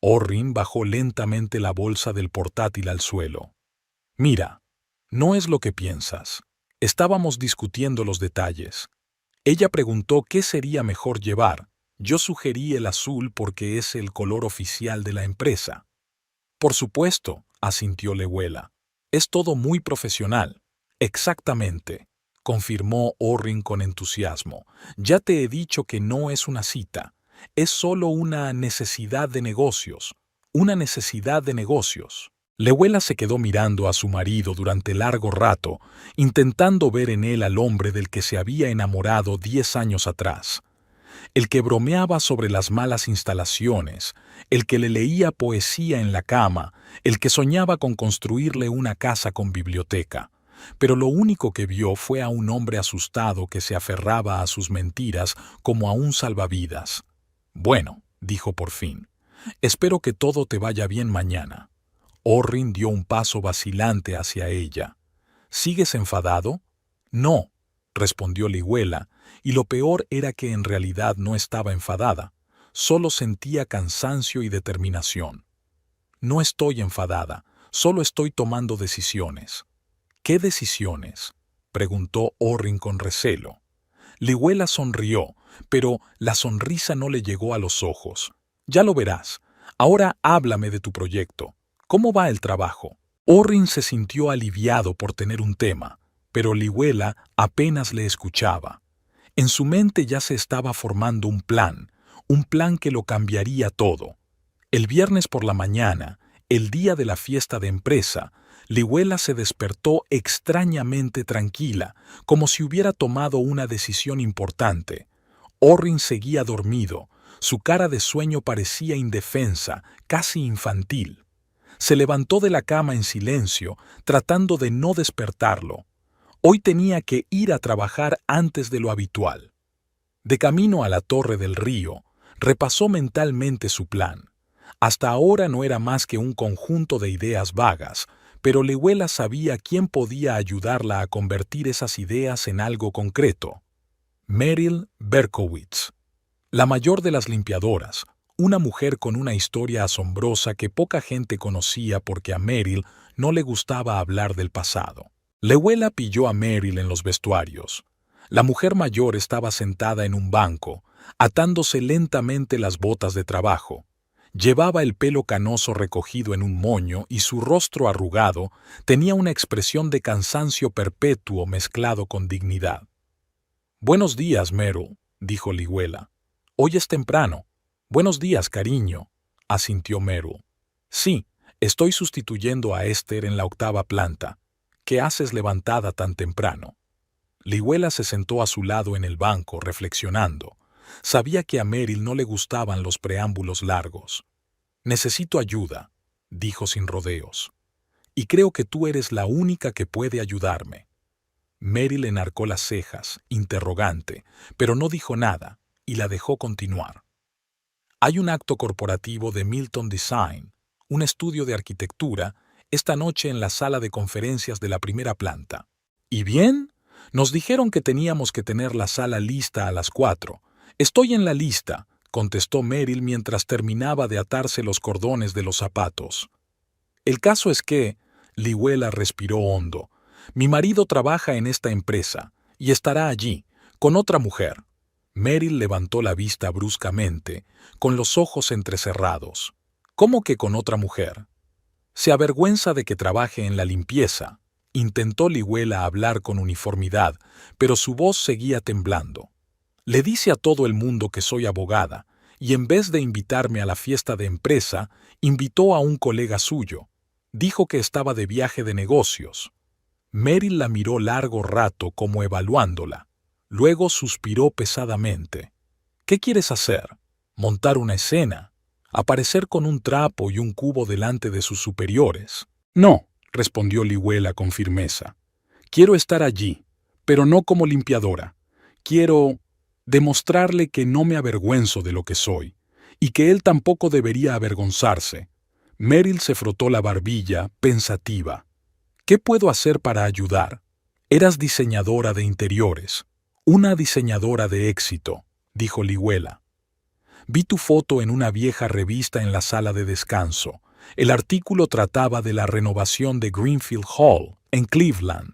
Orrin bajó lentamente la bolsa del portátil al suelo. «Mira, no es lo que piensas. Estábamos discutiendo los detalles. Ella preguntó qué sería mejor llevar. Yo sugerí el azul porque es el color oficial de la empresa». «Por supuesto», asintió Lehuela. «Es todo muy profesional». «Exactamente», confirmó Orrin con entusiasmo. «Ya te he dicho que no es una cita. Es solo una necesidad de negocios. Una necesidad de negocios». Lehuela se quedó mirando a su marido durante largo rato, intentando ver en él al hombre del que se había enamorado 10 años atrás. El que bromeaba sobre las malas instalaciones, el que le leía poesía en la cama, el que soñaba con construirle una casa con biblioteca. Pero lo único que vio fue a un hombre asustado que se aferraba a sus mentiras como a un salvavidas. «Bueno», dijo por fin, «espero que todo te vaya bien mañana». Orrin dio un paso vacilante hacia ella. «¿Sigues enfadado?» «No», respondió Lehuela, y lo peor era que en realidad no estaba enfadada, solo sentía cansancio y determinación. «No estoy enfadada, solo estoy tomando decisiones». «¿Qué decisiones?», preguntó Orrin con recelo. Lehuela sonrió, pero la sonrisa no le llegó a los ojos. «Ya lo verás. Ahora háblame de tu proyecto. ¿Cómo va el trabajo?» Orrin se sintió aliviado por tener un tema, pero Lehuela apenas le escuchaba. En su mente ya se estaba formando un plan que lo cambiaría todo. El viernes por la mañana, el día de la fiesta de empresa, Lihuela se despertó extrañamente tranquila, como si hubiera tomado una decisión importante. Orrin seguía dormido. Su cara de sueño parecía indefensa, casi infantil. Se levantó de la cama en silencio, tratando de no despertarlo. Hoy tenía que ir a trabajar antes de lo habitual. De camino a la torre del río, repasó mentalmente su plan. Hasta ahora no era más que un conjunto de ideas vagas, pero Lihuela sabía quién podía ayudarla a convertir esas ideas en algo concreto. Meryl Berkowitz, la mayor de las limpiadoras, una mujer con una historia asombrosa que poca gente conocía porque a Meryl no le gustaba hablar del pasado. Lihuela pilló a Meryl en los vestuarios. La mujer mayor estaba sentada en un banco, atándose lentamente las botas de trabajo. Llevaba el pelo canoso recogido en un moño y su rostro arrugado tenía una expresión de cansancio perpetuo mezclado con dignidad. «Buenos días, Meryl», dijo Lihuela. «Hoy es temprano». «Buenos días, cariño», asintió Meryl. «Sí, estoy sustituyendo a Esther en la 8ª planta. ¿Qué haces levantada tan temprano?» Lihuela se sentó a su lado en el banco, reflexionando. Sabía que a Meryl no le gustaban los preámbulos largos. «Necesito ayuda», dijo sin rodeos. «Y creo que tú eres la única que puede ayudarme». Meryl enarcó las cejas, interrogante, pero no dijo nada, y la dejó continuar. «Hay un acto corporativo de Milton Design, un estudio de arquitectura, esta noche en la sala de conferencias de la 1ª planta. ¿Y bien? Nos dijeron que teníamos que tener la sala lista a las 4. Estoy en la lista», contestó Meryl mientras terminaba de atarse los cordones de los zapatos. «El caso es que», Lihuela respiró hondo, «mi marido trabaja en esta empresa y estará allí, con otra mujer». Meryl levantó la vista bruscamente, con los ojos entrecerrados. «¿Cómo que con otra mujer?» «Se avergüenza de que trabaje en la limpieza», intentó Lihuela hablar con uniformidad, pero su voz seguía temblando. «Le dice a todo el mundo que soy abogada, y en vez de invitarme a la fiesta de empresa, invitó a un colega suyo. Dijo que estaba de viaje de negocios». Meryl la miró largo rato como evaluándola. Luego suspiró pesadamente. «¿Qué quieres hacer? ¿Montar una escena? ¿Aparecer con un trapo y un cubo delante de sus superiores?» «No», respondió Lihuela con firmeza. «Quiero estar allí, pero no como limpiadora. Quiero demostrarle que no me avergüenzo de lo que soy, y que él tampoco debería avergonzarse». Meryl se frotó la barbilla, pensativa. «¿Qué puedo hacer para ayudar? Eras diseñadora de interiores. Una diseñadora de éxito», dijo Lihuela. «Vi tu foto en una vieja revista en la sala de descanso. El artículo trataba de la renovación de Greenfield Hall, en Cleveland.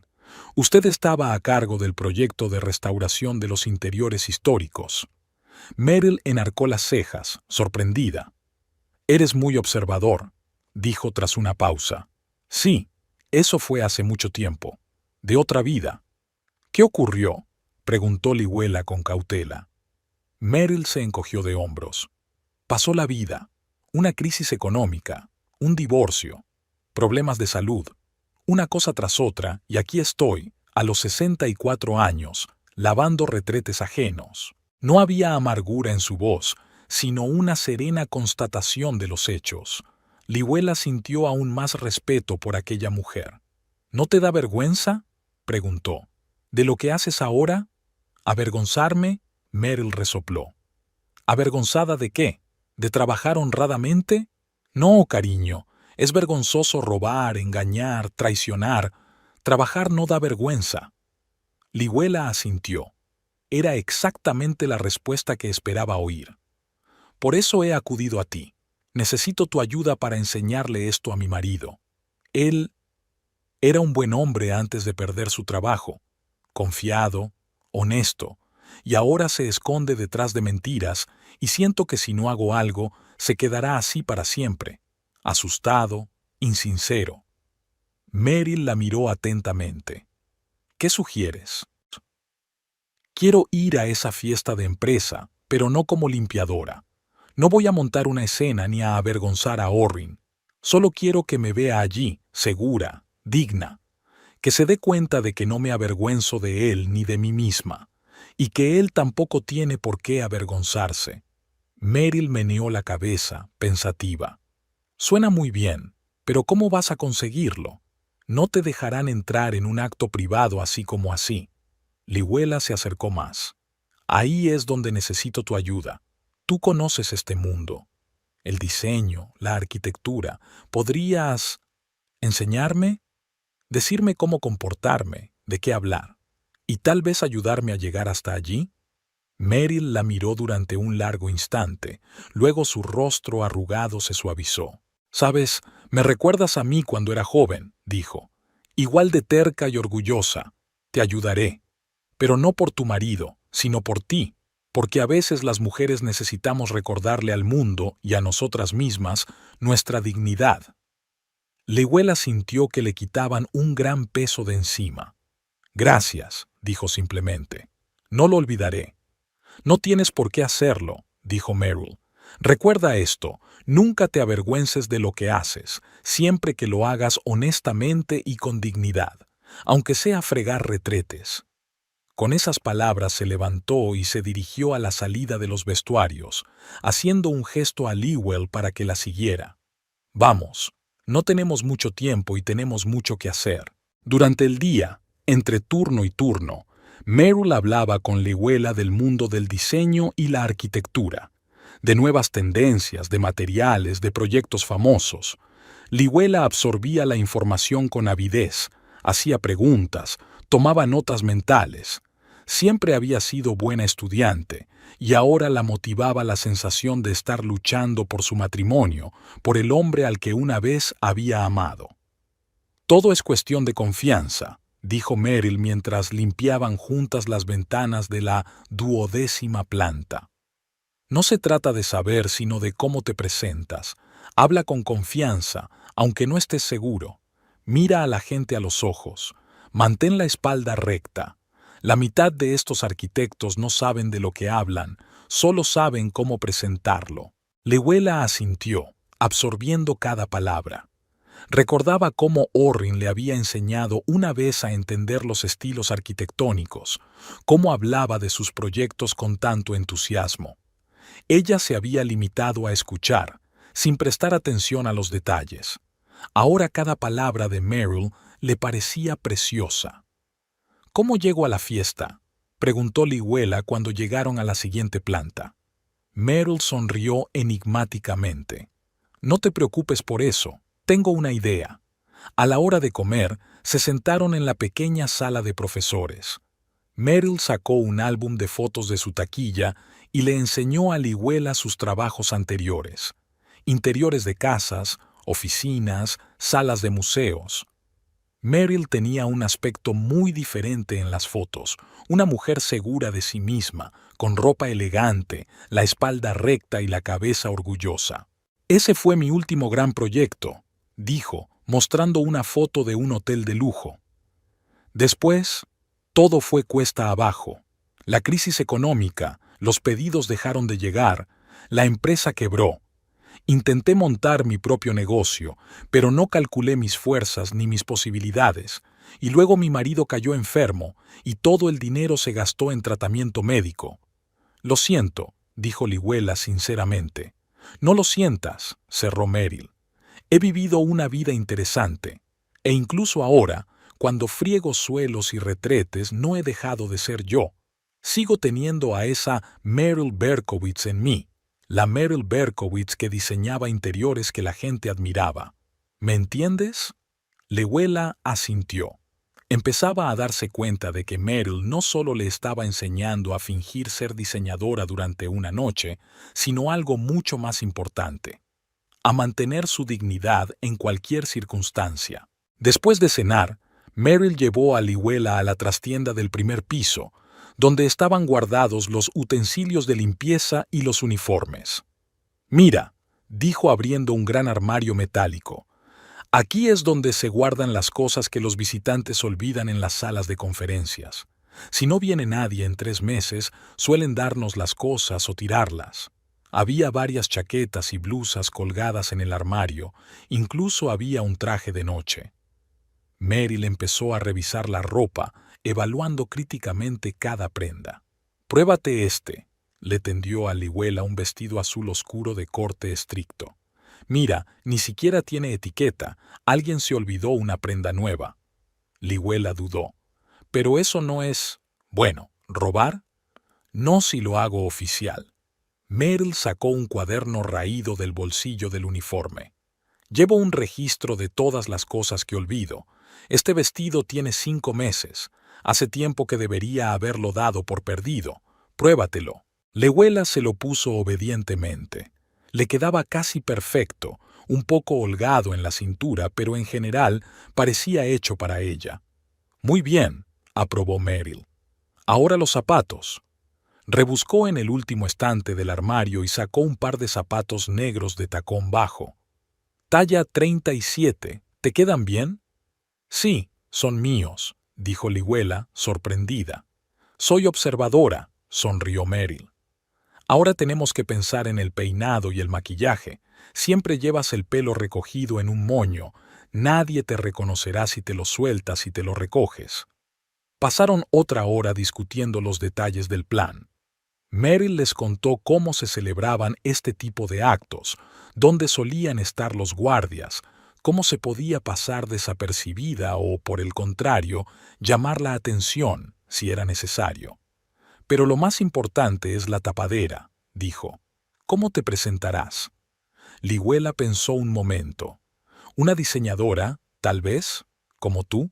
Usted estaba a cargo del proyecto de restauración de los interiores históricos». Meryl enarcó las cejas, sorprendida. «Eres muy observador», dijo tras una pausa. «Sí, eso fue hace mucho tiempo. De otra vida». «¿Qué ocurrió?», preguntó Lihuela con cautela. Meryl se encogió de hombros. «Pasó la vida. Una crisis económica, un divorcio, problemas de salud, una cosa tras otra, y aquí estoy, a los 64 años, lavando retretes ajenos». No había amargura en su voz, sino una serena constatación de los hechos. Lihuela sintió aún más respeto por aquella mujer. «¿No te da vergüenza?», preguntó. «¿De lo que haces ahora?» «¿Avergonzarme?», Meryl resopló. «¿Avergonzada de qué? ¿De trabajar honradamente? No, cariño, es vergonzoso robar, engañar, traicionar. Trabajar no da vergüenza». Lihuela asintió. Era exactamente la respuesta que esperaba oír. «Por eso he acudido a ti. Necesito tu ayuda para enseñarle esto a mi marido. Él era un buen hombre antes de perder su trabajo, confiado, honesto, y ahora se esconde detrás de mentiras, y siento que si no hago algo, se quedará así para siempre, asustado, insincero». Meryl la miró atentamente. «¿Qué sugieres?» «Quiero ir a esa fiesta de empresa, pero no como limpiadora. No voy a montar una escena ni a avergonzar a Orrin. Solo quiero que me vea allí, segura, digna, que se dé cuenta de que no me avergüenzo de él ni de mí misma, y que él tampoco tiene por qué avergonzarse. Meryl meneó la cabeza, pensativa. Suena muy bien, pero ¿cómo vas a conseguirlo? No te dejarán entrar en un acto privado así como así. Lihuela se acercó más. Ahí es donde necesito tu ayuda. Tú conoces este mundo. El diseño, la arquitectura. ¿Podrías enseñarme? Decirme cómo comportarme, de qué hablar. ¿Y tal vez ayudarme a llegar hasta allí? Meryl la miró durante un largo instante. Luego su rostro arrugado se suavizó. «Sabes, me recuerdas a mí cuando era joven», dijo. «Igual de terca y orgullosa. Te ayudaré. Pero no por tu marido, sino por ti, porque a veces las mujeres necesitamos recordarle al mundo y a nosotras mismas nuestra dignidad». Lihuela sintió que le quitaban un gran peso de encima. «Gracias», dijo simplemente. «No lo olvidaré». «No tienes por qué hacerlo», dijo Meryl. «Recuerda esto, nunca te avergüences de lo que haces, siempre que lo hagas honestamente y con dignidad, aunque sea fregar retretes». Con esas palabras se levantó y se dirigió a la salida de los vestuarios, haciendo un gesto a Lewell para que la siguiera. «Vamos, no tenemos mucho tiempo y tenemos mucho que hacer». Durante el día, entre turno y turno, Meryl hablaba con Lihuela del mundo del diseño y la arquitectura, de nuevas tendencias, de materiales, de proyectos famosos. Lihuela absorbía la información con avidez, hacía preguntas, tomaba notas mentales. Siempre había sido buena estudiante, y ahora la motivaba la sensación de estar luchando por su matrimonio, por el hombre al que una vez había amado. «Todo es cuestión de confianza», dijo Meryl mientras limpiaban juntas las ventanas de la 12ª planta. «No se trata de saber, sino de cómo te presentas. Habla con confianza, aunque no estés seguro. Mira a la gente a los ojos. Mantén la espalda recta. La mitad de estos arquitectos no saben de lo que hablan, solo saben cómo presentarlo». Lihuela asintió, absorbiendo cada palabra. Recordaba cómo Orrin le había enseñado una vez a entender los estilos arquitectónicos, cómo hablaba de sus proyectos con tanto entusiasmo. Ella se había limitado a escuchar, sin prestar atención a los detalles. Ahora cada palabra de Meryl le parecía preciosa. «¿Cómo llego a la fiesta?», preguntó Lihuela cuando llegaron a la siguiente planta. Meryl sonrió enigmáticamente. «No te preocupes por eso. Tengo una idea». A la hora de comer, se sentaron en la pequeña sala de profesores. Meryl sacó un álbum de fotos de su taquilla y le enseñó a Lihuela sus trabajos anteriores. Interiores de casas, oficinas, salas de museos. Meryl tenía un aspecto muy diferente en las fotos, una mujer segura de sí misma, con ropa elegante, la espalda recta y la cabeza orgullosa. «Ese fue mi último gran proyecto», dijo, mostrando una foto de un hotel de lujo. «Después, todo fue cuesta abajo. La crisis económica, los pedidos dejaron de llegar, la empresa quebró. Intenté montar mi propio negocio, pero no calculé mis fuerzas ni mis posibilidades, y luego mi marido cayó enfermo y todo el dinero se gastó en tratamiento médico». «Lo siento», dijo Lihuela sinceramente. «No lo sientas», cerró Meryl. «He vivido una vida interesante, e incluso ahora, cuando friego suelos y retretes, no he dejado de ser yo. Sigo teniendo a esa Meryl Berkowitz en mí, la Meryl Berkowitz que diseñaba interiores que la gente admiraba. ¿Me entiendes?». Lihuela asintió. Empezaba a darse cuenta de que Meryl no solo le estaba enseñando a fingir ser diseñadora durante una noche, sino algo mucho más importante: a mantener su dignidad en cualquier circunstancia. Después de cenar, Meryl llevó a Lihuela a la trastienda del primer piso, donde estaban guardados los utensilios de limpieza y los uniformes. «Mira», dijo abriendo un gran armario metálico, «aquí es donde se guardan las cosas que los visitantes olvidan en las salas de conferencias. Si no viene nadie en 3 meses, suelen darnos las cosas o tirarlas». Había varias chaquetas y blusas colgadas en el armario, incluso había un traje de noche. Meryl empezó a revisar la ropa, evaluando críticamente cada prenda. «Pruébate este», le tendió a Lihuela un vestido azul oscuro de corte estricto. «Mira, ni siquiera tiene etiqueta, alguien se olvidó una prenda nueva». Lihuela dudó. «Pero eso no es... bueno, ¿robar? No si lo hago oficial». Meryl sacó un cuaderno raído del bolsillo del uniforme. «Llevo un registro de todas las cosas que olvido. Este vestido tiene 5 meses. Hace tiempo que debería haberlo dado por perdido. Pruébatelo». Lihuela se lo puso obedientemente. Le quedaba casi perfecto, un poco holgado en la cintura, pero en general parecía hecho para ella. «Muy bien», aprobó Meryl. «Ahora los zapatos». Rebuscó en el último estante del armario y sacó un par de zapatos negros de tacón bajo. «Talla 37. ¿Te quedan bien?» «Sí, son míos», dijo Lihuela, sorprendida. «Soy observadora», sonrió Meryl. «Ahora tenemos que pensar en el peinado y el maquillaje. Siempre llevas el pelo recogido en un moño. Nadie te reconocerá si te lo sueltas y te lo recoges». Pasaron otra hora discutiendo los detalles del plan. Meryl les contó cómo se celebraban este tipo de actos, dónde solían estar los guardias, cómo se podía pasar desapercibida o, por el contrario, llamar la atención, si era necesario. «Pero lo más importante es la tapadera», dijo. «¿Cómo te presentarás?» Lihuela pensó un momento. «¿Una diseñadora, tal vez? ¿Como tú?»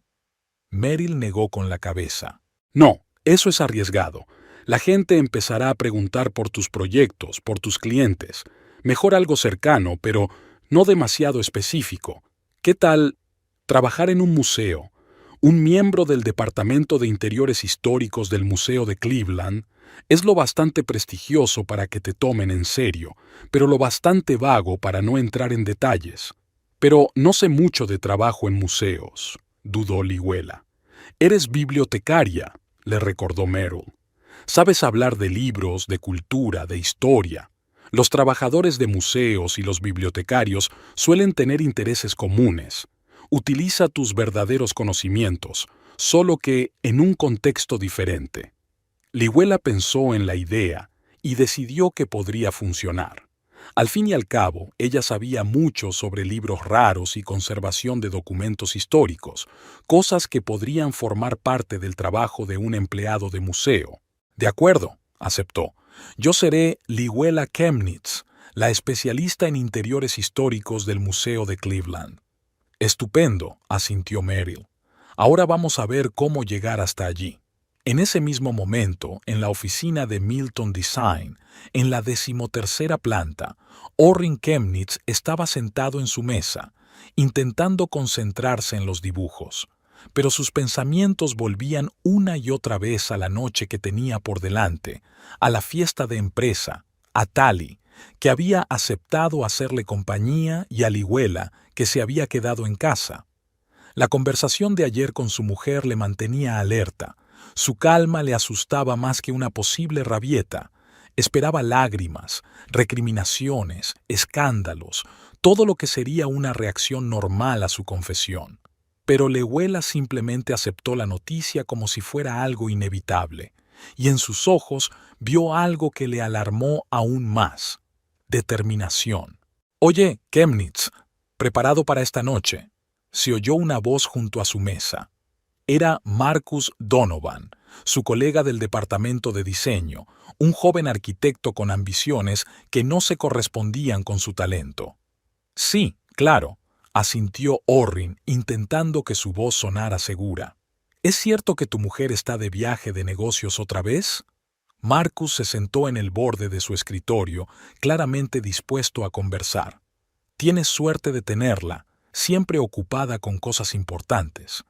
Meryl negó con la cabeza. «No, eso es arriesgado. La gente empezará a preguntar por tus proyectos, por tus clientes. Mejor algo cercano, pero no demasiado específico. ¿Qué tal trabajar en un museo? Un miembro del Departamento de Interiores Históricos del Museo de Cleveland es lo bastante prestigioso para que te tomen en serio, pero lo bastante vago para no entrar en detalles. Pero no sé mucho de trabajo en museos», dudó Lihuela. «Eres bibliotecaria», le recordó Meryl. «Sabes hablar de libros, de cultura, de historia. Los trabajadores de museos y los bibliotecarios suelen tener intereses comunes. Utiliza tus verdaderos conocimientos, solo que en un contexto diferente». Lihuela pensó en la idea y decidió que podría funcionar. Al fin y al cabo, ella sabía mucho sobre libros raros y conservación de documentos históricos, cosas que podrían formar parte del trabajo de un empleado de museo. «De acuerdo», aceptó. «Yo seré Lihuela Chemnitz, la especialista en interiores históricos del Museo de Cleveland». «Estupendo», asintió Meryl. «Ahora vamos a ver cómo llegar hasta allí». En ese mismo momento, en la oficina de Milton Design, en la 13ª planta, Orrin Chemnitz estaba sentado en su mesa, intentando concentrarse en los dibujos. Pero sus pensamientos volvían una y otra vez a la noche que tenía por delante, a la fiesta de empresa, a Tali, que había aceptado hacerle compañía, y a Lihuela, que se había quedado en casa. La conversación de ayer con su mujer le mantenía alerta. Su calma le asustaba más que una posible rabieta. Esperaba lágrimas, recriminaciones, escándalos, todo lo que sería una reacción normal a su confesión. Pero Lihuela simplemente aceptó la noticia como si fuera algo inevitable, y en sus ojos vio algo que le alarmó aún más: determinación. «Oye, Chemnitz, ¿preparado para esta noche?», se oyó una voz junto a su mesa. Era Marcus Donovan, su colega del departamento de diseño, un joven arquitecto con ambiciones que no se correspondían con su talento. «Sí, claro», asintió Orrin, intentando que su voz sonara segura. «¿Es cierto que tu mujer está de viaje de negocios otra vez?» Marcus se sentó en el borde de su escritorio, claramente dispuesto a conversar. «Tienes suerte de tenerla, siempre ocupada con cosas importantes.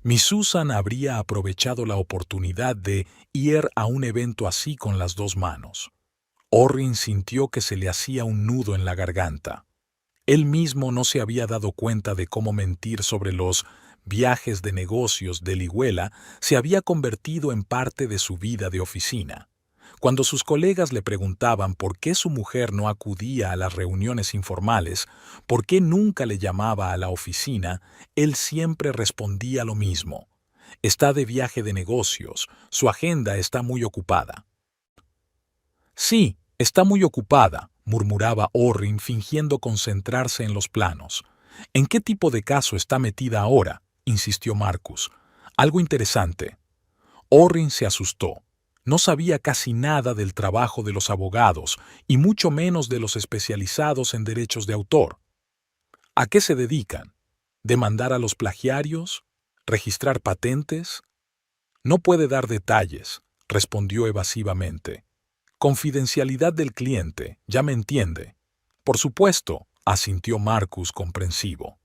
Miss Susan habría aprovechado la oportunidad de ir a un evento así con las 2 manos». Orrin sintió que se le hacía un nudo en la garganta. Él mismo no se había dado cuenta de cómo mentir sobre los viajes de negocios de Lihuela se había convertido en parte de su vida de oficina. Cuando sus colegas le preguntaban por qué su mujer no acudía a las reuniones informales, por qué nunca le llamaba a la oficina, él siempre respondía lo mismo. Está de viaje de negocios, su agenda está muy ocupada. Sí, está muy ocupada, murmuraba Orrin fingiendo concentrarse en los planos. ¿En qué tipo de caso está metida ahora?, insistió Marcus. Algo interesante. Orrin se asustó. No sabía casi nada del trabajo de los abogados y mucho menos de los especializados en derechos de autor. ¿A qué se dedican? ¿Demandar a los plagiarios? ¿Registrar patentes? No puede dar detalles, respondió evasivamente. Confidencialidad del cliente, ya me entiende. Por supuesto, asintió Marcus comprensivo.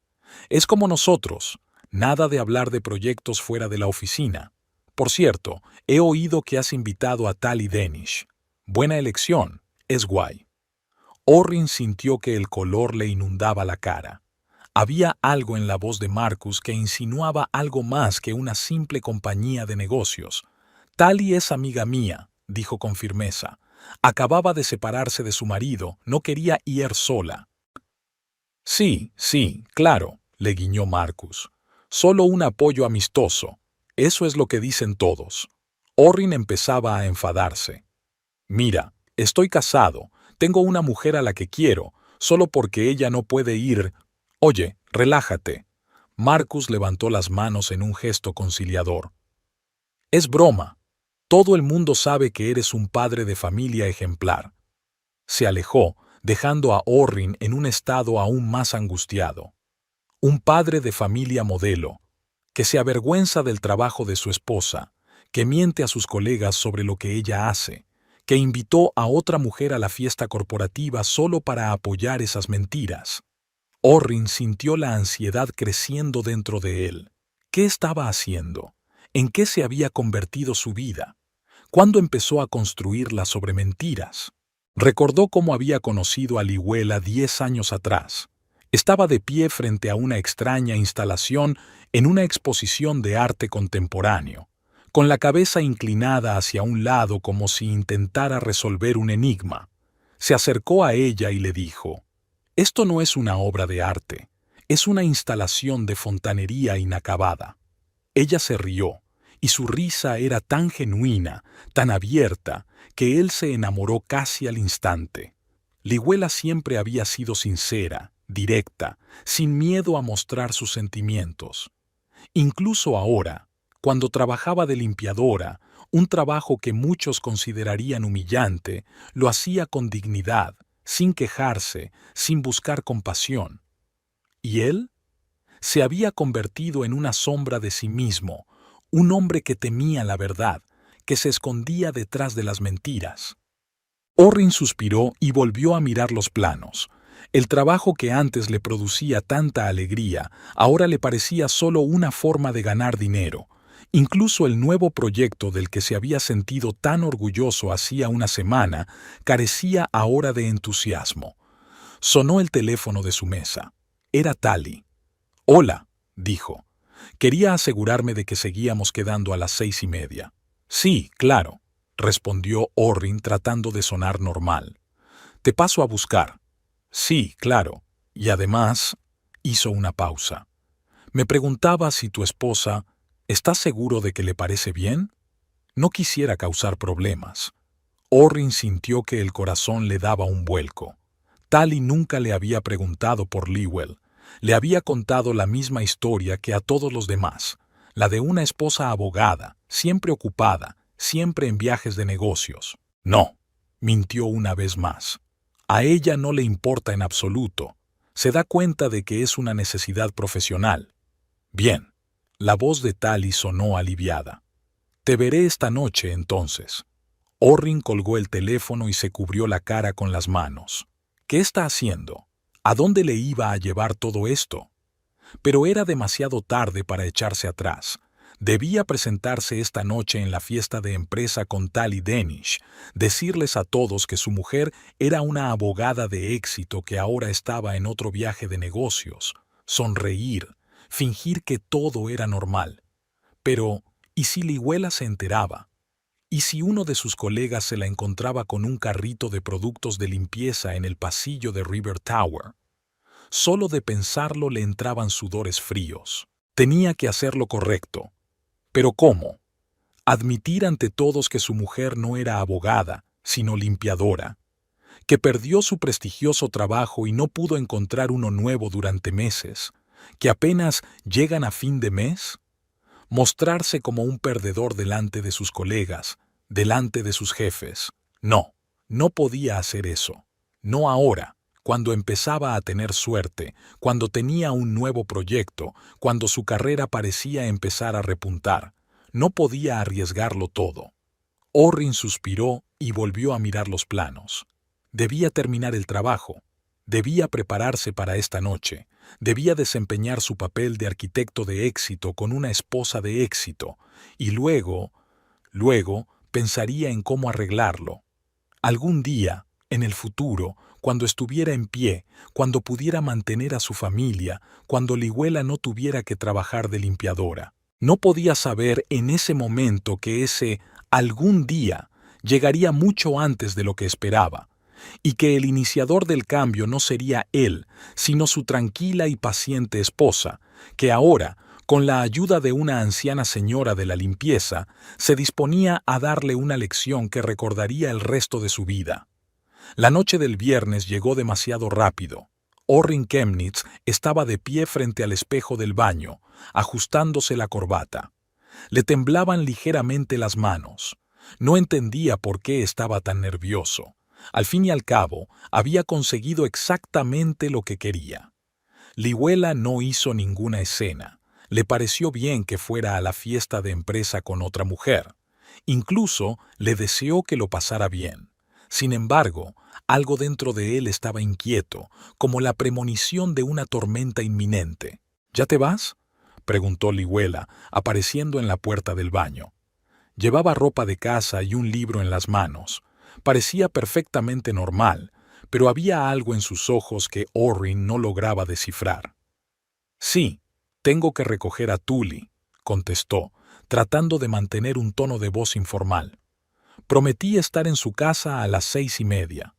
Es como nosotros, nada de hablar de proyectos fuera de la oficina. Por cierto, he oído que has invitado a Tali Danish. Buena elección, es guay. Orrin sintió que el color le inundaba la cara. Había algo en la voz de Marcus que insinuaba algo más que una simple compañía de negocios. Tali es amiga mía, dijo con firmeza. Acababa de separarse de su marido, no quería ir sola. Sí, claro, le guiñó Marcus. Solo un apoyo amistoso. Eso es lo que dicen todos. Orrin empezaba a enfadarse. Mira, estoy casado, tengo una mujer a la que quiero, solo porque ella no puede ir. Oye, relájate. Marcus levantó las manos en un gesto conciliador. Es broma. Todo el mundo sabe que eres un padre de familia ejemplar. Se alejó, dejando a Orrin en un estado aún más angustiado. Un padre de familia modelo, que se avergüenza del trabajo de su esposa, que miente a sus colegas sobre lo que ella hace, que invitó a otra mujer a la fiesta corporativa solo para apoyar esas mentiras. Orrin sintió la ansiedad creciendo dentro de él. ¿Qué estaba haciendo? ¿En qué se había convertido su vida? ¿Cuándo empezó a construirla sobre mentiras? Recordó cómo había conocido a Lihuela 10 años atrás. Estaba de pie frente a una extraña instalación en una exposición de arte contemporáneo, con la cabeza inclinada hacia un lado como si intentara resolver un enigma. Se acercó a ella y le dijo: «Esto no es una obra de arte, es una instalación de fontanería inacabada». Ella se rió, y su risa era tan genuina, tan abierta, que él se enamoró casi al instante. Lihuela siempre había sido sincera, directa, sin miedo a mostrar sus sentimientos. Incluso ahora, cuando trabajaba de limpiadora, un trabajo que muchos considerarían humillante, lo hacía con dignidad, sin quejarse, sin buscar compasión. ¿Y él? Se había convertido en una sombra de sí mismo, un hombre que temía la verdad, que se escondía detrás de las mentiras. Orrin suspiró y volvió a mirar los planos. El trabajo que antes le producía tanta alegría, ahora le parecía solo una forma de ganar dinero. Incluso el nuevo proyecto del que se había sentido tan orgulloso hacía una semana carecía ahora de entusiasmo. Sonó el teléfono de su mesa. Era Tali. «Hola», dijo. «Quería asegurarme de que seguíamos quedando a las 6:30». «Sí, claro», respondió Orrin tratando de sonar normal. «Te paso a buscar». «Sí, claro. Y además», hizo una pausa. «Me preguntaba si tu esposa... ¿Estás seguro de que le parece bien?» No quisiera causar problemas. Orrin sintió que el corazón le daba un vuelco. Tali nunca le había preguntado por Lihuel. Le había contado la misma historia que a todos los demás, la de una esposa abogada, siempre ocupada, siempre en viajes de negocios. No, mintió una vez más. A ella no le importa en absoluto. Se da cuenta de que es una necesidad profesional. Bien, la voz de Tali sonó aliviada. «Te veré esta noche, entonces». Orrin colgó el teléfono y se cubrió la cara con las manos. ¿Qué está haciendo? ¿A dónde le iba a llevar todo esto? Pero era demasiado tarde para echarse atrás. Debía presentarse esta noche en la fiesta de empresa con Tali Danish, decirles a todos que su mujer era una abogada de éxito que ahora estaba en otro viaje de negocios, sonreír, fingir que todo era normal. Pero, ¿y si Lihuela se enteraba? ¿Y si uno de sus colegas se la encontraba con un carrito de productos de limpieza en el pasillo de River Tower? Solo de pensarlo le entraban sudores fríos. Tenía que hacer lo correcto. ¿Pero cómo? Admitir ante todos que su mujer no era abogada, sino limpiadora, que perdió su prestigioso trabajo y no pudo encontrar uno nuevo durante meses, que apenas llegan a fin de mes. Mostrarse como un perdedor delante de sus colegas, delante de sus jefes. No, no podía hacer eso. No ahora, cuando empezaba a tener suerte, cuando tenía un nuevo proyecto, cuando su carrera parecía empezar a repuntar. No podía arriesgarlo todo. Orrin suspiró y volvió a mirar los planos. Debía terminar el trabajo. Debía prepararse para esta noche. Debía desempeñar su papel de arquitecto de éxito con una esposa de éxito. Y luego pensaría en cómo arreglarlo. Algún día, en el futuro, cuando estuviera en pie, cuando pudiera mantener a su familia, cuando Lihuela no tuviera que trabajar de limpiadora. No podía saber en ese momento que ese algún día llegaría mucho antes de lo que esperaba, y que el iniciador del cambio no sería él, sino su tranquila y paciente esposa, que ahora, con la ayuda de una anciana señora de la limpieza, se disponía a darle una lección que recordaría el resto de su vida. La noche del viernes llegó demasiado rápido. Orrin Chemnitz estaba de pie frente al espejo del baño, ajustándose la corbata. Le temblaban ligeramente las manos. No entendía por qué estaba tan nervioso. Al fin y al cabo, había conseguido exactamente lo que quería. Lihuela no hizo ninguna escena. Le pareció bien que fuera a la fiesta de empresa con otra mujer. Incluso le deseó que lo pasara bien. Sin embargo, algo dentro de él estaba inquieto, como la premonición de una tormenta inminente. ¿Ya te vas?, preguntó Lihuela, apareciendo en la puerta del baño. Llevaba ropa de casa y un libro en las manos. Parecía perfectamente normal, pero había algo en sus ojos que Orrin no lograba descifrar. «Sí, tengo que recoger a Tully», contestó, tratando de mantener un tono de voz informal. «Prometí estar en su casa a las 6:30».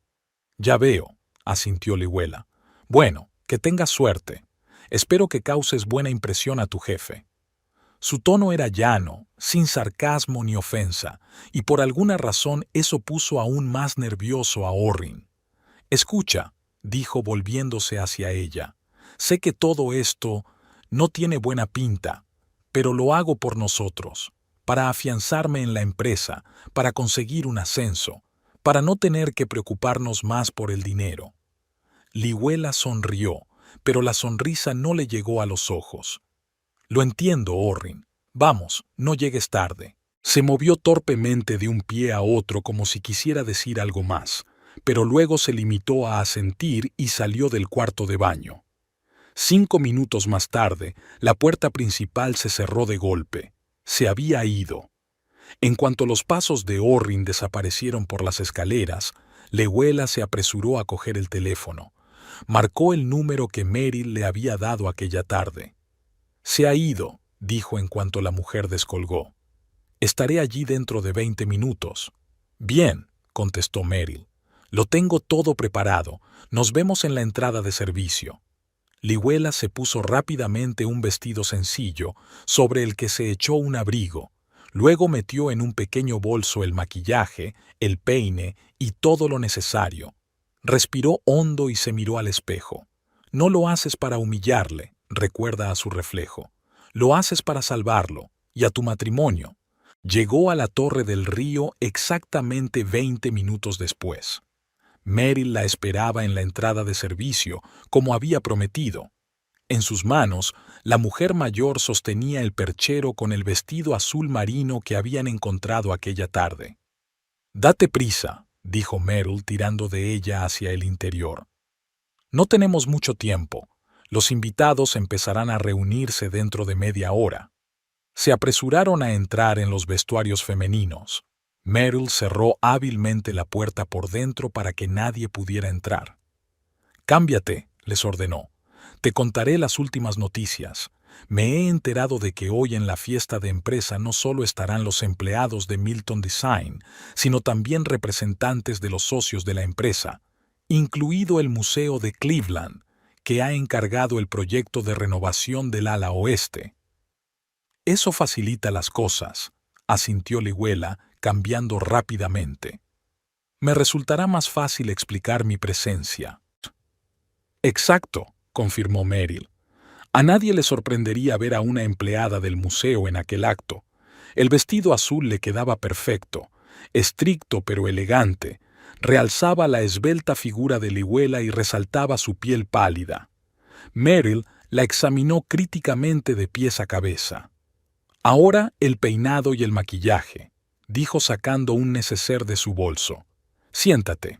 «Ya veo», asintió Lihuela. «Bueno, que tengas suerte. Espero que causes buena impresión a tu jefe». Su tono era llano, sin sarcasmo ni ofensa, y por alguna razón eso puso aún más nervioso a Orrin. «Escucha», dijo volviéndose hacia ella, «sé que todo esto no tiene buena pinta, pero lo hago por nosotros, para afianzarme en la empresa, para conseguir un ascenso, para no tener que preocuparnos más por el dinero». Lihuela sonrió, pero la sonrisa no le llegó a los ojos. «Lo entiendo, Orrin. Vamos, no llegues tarde». Se movió torpemente de un pie a otro como si quisiera decir algo más, pero luego se limitó a asentir y salió del cuarto de baño. 5 minutos más tarde, la puerta principal se cerró de golpe. Se había ido. En cuanto los pasos de Orrin desaparecieron por las escaleras, Lihuela se apresuró a coger el teléfono. Marcó el número que Meryl le había dado aquella tarde. «Se ha ido», dijo en cuanto la mujer descolgó. «Estaré allí dentro de 20 minutos». «Bien», contestó Meryl. «Lo tengo todo preparado. Nos vemos en la entrada de servicio». Lihuela se puso rápidamente un vestido sencillo, sobre el que se echó un abrigo. Luego metió en un pequeño bolso el maquillaje, el peine y todo lo necesario. Respiró hondo y se miró al espejo. No lo haces para humillarle, recuerda a su reflejo. Lo haces para salvarlo, y a tu matrimonio. Llegó a la Torre del Río exactamente 20 minutos después. Meryl la esperaba en la entrada de servicio, como había prometido. En sus manos, la mujer mayor sostenía el perchero con el vestido azul marino que habían encontrado aquella tarde. «Date prisa», dijo Meryl tirando de ella hacia el interior. «No tenemos mucho tiempo. Los invitados empezarán a reunirse dentro de media hora». Se apresuraron a entrar en los vestuarios femeninos. Meryl cerró hábilmente la puerta por dentro para que nadie pudiera entrar. «Cámbiate», les ordenó. «Te contaré las últimas noticias. Me he enterado de que hoy en la fiesta de empresa no solo estarán los empleados de Milton Design, sino también representantes de los socios de la empresa, incluido el Museo de Cleveland, que ha encargado el proyecto de renovación del ala oeste. Eso facilita las cosas, asintió Liwela, cambiando rápidamente. Me resultará más fácil explicar mi presencia. Exacto, confirmó Merrill. A nadie le sorprendería ver a una empleada del museo en aquel acto. El vestido azul le quedaba perfecto, estricto pero elegante, realzaba la esbelta figura de Liwela y resaltaba su piel pálida. Merrill la examinó críticamente de pies a cabeza. Ahora el peinado y el maquillaje, dijo sacando un neceser de su bolso. Siéntate.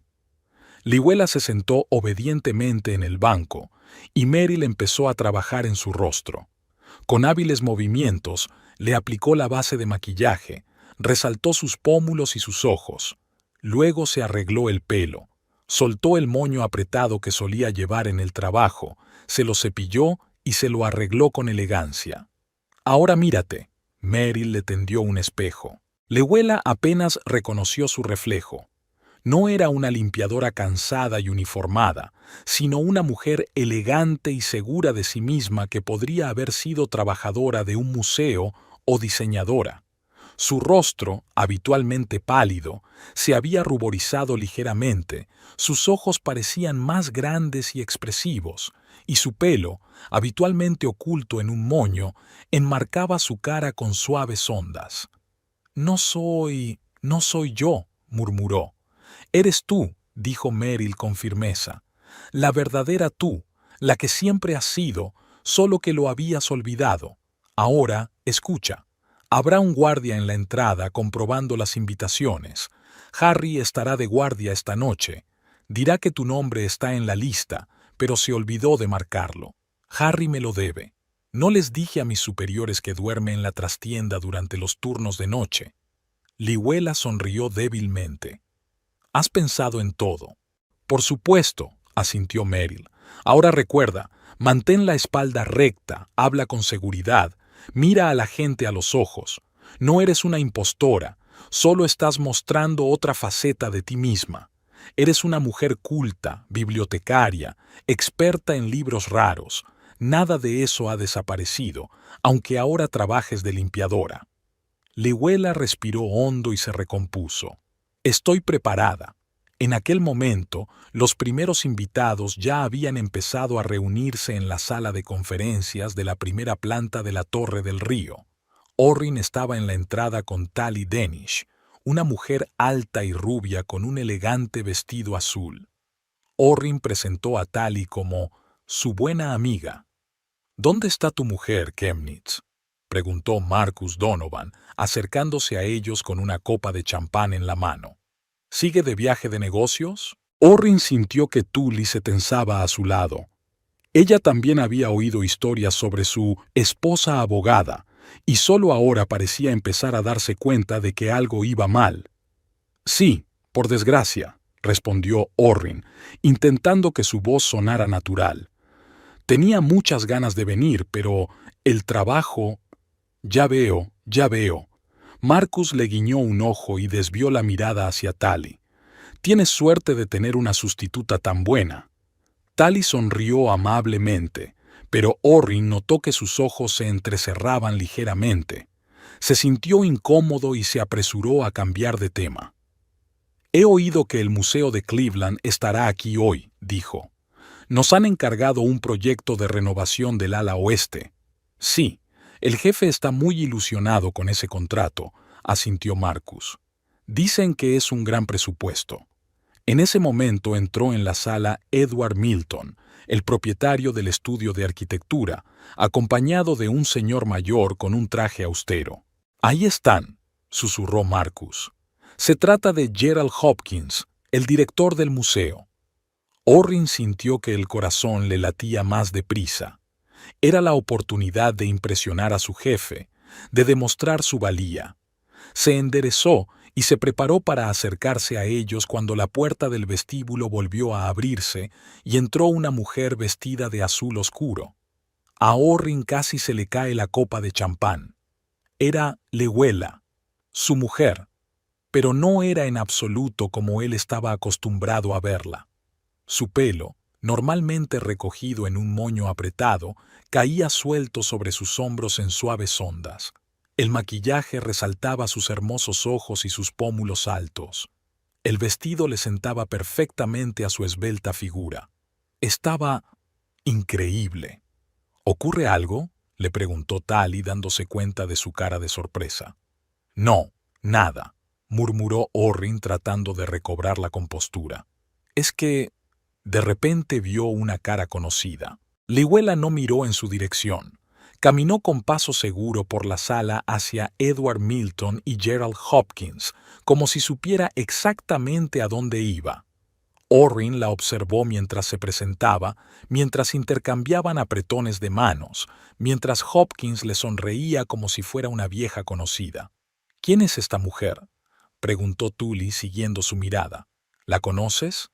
Liwela se sentó obedientemente en el banco y Merrill empezó a trabajar en su rostro. Con hábiles movimientos, le aplicó la base de maquillaje, resaltó sus pómulos y sus ojos. Luego se arregló el pelo, soltó el moño apretado que solía llevar en el trabajo, se lo cepilló y se lo arregló con elegancia. Ahora mírate. Merrill le tendió un espejo. Liwela apenas reconoció su reflejo. No era una limpiadora cansada y uniformada, sino una mujer elegante y segura de sí misma que podría haber sido trabajadora de un museo o diseñadora. Su rostro, habitualmente pálido, se había ruborizado ligeramente, sus ojos parecían más grandes y expresivos, y su pelo, habitualmente oculto en un moño, enmarcaba su cara con suaves ondas. No soy yo, murmuró. Eres tú, dijo Merrill con firmeza. La verdadera tú, la que siempre has sido, solo que lo habías olvidado. Ahora, escucha. Habrá un guardia en la entrada comprobando las invitaciones. Harry estará de guardia esta noche. Dirá que tu nombre está en la lista, pero se olvidó de marcarlo. Harry me lo debe. No les dije a mis superiores que duerme en la trastienda durante los turnos de noche. Liwela sonrió débilmente. ¿Has pensado en todo? Por supuesto, asintió Merrill. Ahora recuerda, mantén la espalda recta, habla con seguridad, mira a la gente a los ojos. No eres una impostora, solo estás mostrando otra faceta de ti misma. Eres una mujer culta, bibliotecaria, experta en libros raros. Nada de eso ha desaparecido, aunque ahora trabajes de limpiadora. Liwela respiró hondo y se recompuso. Estoy preparada. En aquel momento, los primeros invitados ya habían empezado a reunirse en la sala de conferencias de la primera planta de la Torre del Río. Orrin estaba en la entrada con Tally Denish, una mujer alta y rubia con un elegante vestido azul. Orrin presentó a Tally como su buena amiga. ¿Dónde está tu mujer, Chemnitz?, preguntó Marcus Donovan, acercándose a ellos con una copa de champán en la mano. ¿Sigue de viaje de negocios? Orrin sintió que Tully se tensaba a su lado. Ella también había oído historias sobre su esposa abogada, y solo ahora parecía empezar a darse cuenta de que algo iba mal. Sí, por desgracia, respondió Orrin, intentando que su voz sonara natural. Tenía muchas ganas de venir, pero el trabajo... Ya veo. Marcus le guiñó un ojo y desvió la mirada hacia Tally. Tienes suerte de tener una sustituta tan buena. Tally sonrió amablemente, pero Orrin notó que sus ojos se entrecerraban ligeramente. Se sintió incómodo y se apresuró a cambiar de tema. He oído que el Museo de Cleveland estará aquí hoy, dijo. Nos han encargado un proyecto de renovación del ala oeste. Sí. El jefe está muy ilusionado con ese contrato, asintió Marcus. Dicen que es un gran presupuesto. En ese momento entró en la sala Edward Milton, el propietario del estudio de arquitectura, acompañado de un señor mayor con un traje austero. Ahí están, susurró Marcus. Se trata de Gerald Hopkins, el director del museo. Orrin sintió que el corazón le latía más deprisa. Era la oportunidad de impresionar a su jefe, de demostrar su valía. Se enderezó y se preparó para acercarse a ellos cuando la puerta del vestíbulo volvió a abrirse y entró una mujer vestida de azul oscuro. A Orrin casi se le cae la copa de champán. Era Lewela, su mujer, pero no era en absoluto como él estaba acostumbrado a verla. Su pelo, normalmente recogido en un moño apretado, caía suelto sobre sus hombros en suaves ondas. El maquillaje resaltaba sus hermosos ojos y sus pómulos altos. El vestido le sentaba perfectamente a su esbelta figura. Estaba increíble. ¿Ocurre algo?, le preguntó Tali dándose cuenta de su cara de sorpresa. No, nada, murmuró Orrin tratando de recobrar la compostura. Es que de repente vio una cara conocida. Lewela no miró en su dirección. Caminó con paso seguro por la sala hacia Edward Milton y Gerald Hopkins, como si supiera exactamente a dónde iba. Orrin la observó mientras se presentaba, mientras intercambiaban apretones de manos, mientras Hopkins le sonreía como si fuera una vieja conocida. ¿Quién es esta mujer?, preguntó Tully siguiendo su mirada. ¿La conoces?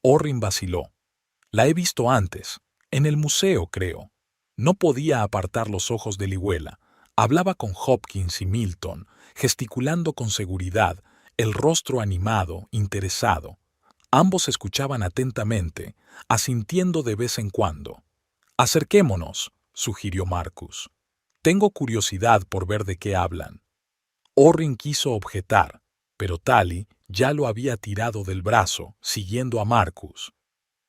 Orrin vaciló. La he visto antes, en el museo, creo. No podía apartar los ojos de Lewela. Hablaba con Hopkins y Milton, gesticulando con seguridad, el rostro animado, interesado. Ambos escuchaban atentamente, asintiendo de vez en cuando. «Acerquémonos», sugirió Marcus. «Tengo curiosidad por ver de qué hablan». Orrin quiso objetar, pero Tali ya lo había tirado del brazo, siguiendo a Marcus.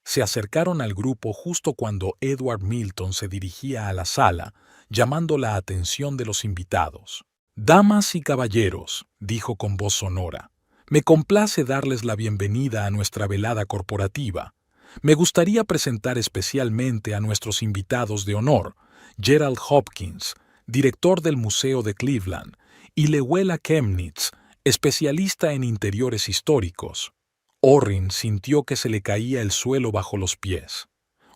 Se acercaron al grupo justo cuando Edward Milton se dirigía a la sala, llamando la atención de los invitados. «Damas y caballeros», dijo con voz sonora, «me complace darles la bienvenida a nuestra velada corporativa. Me gustaría presentar especialmente a nuestros invitados de honor, Gerald Hopkins, director del Museo de Cleveland, y Lewela Chemnitz, especialista en interiores históricos». Orrin sintió que se le caía el suelo bajo los pies.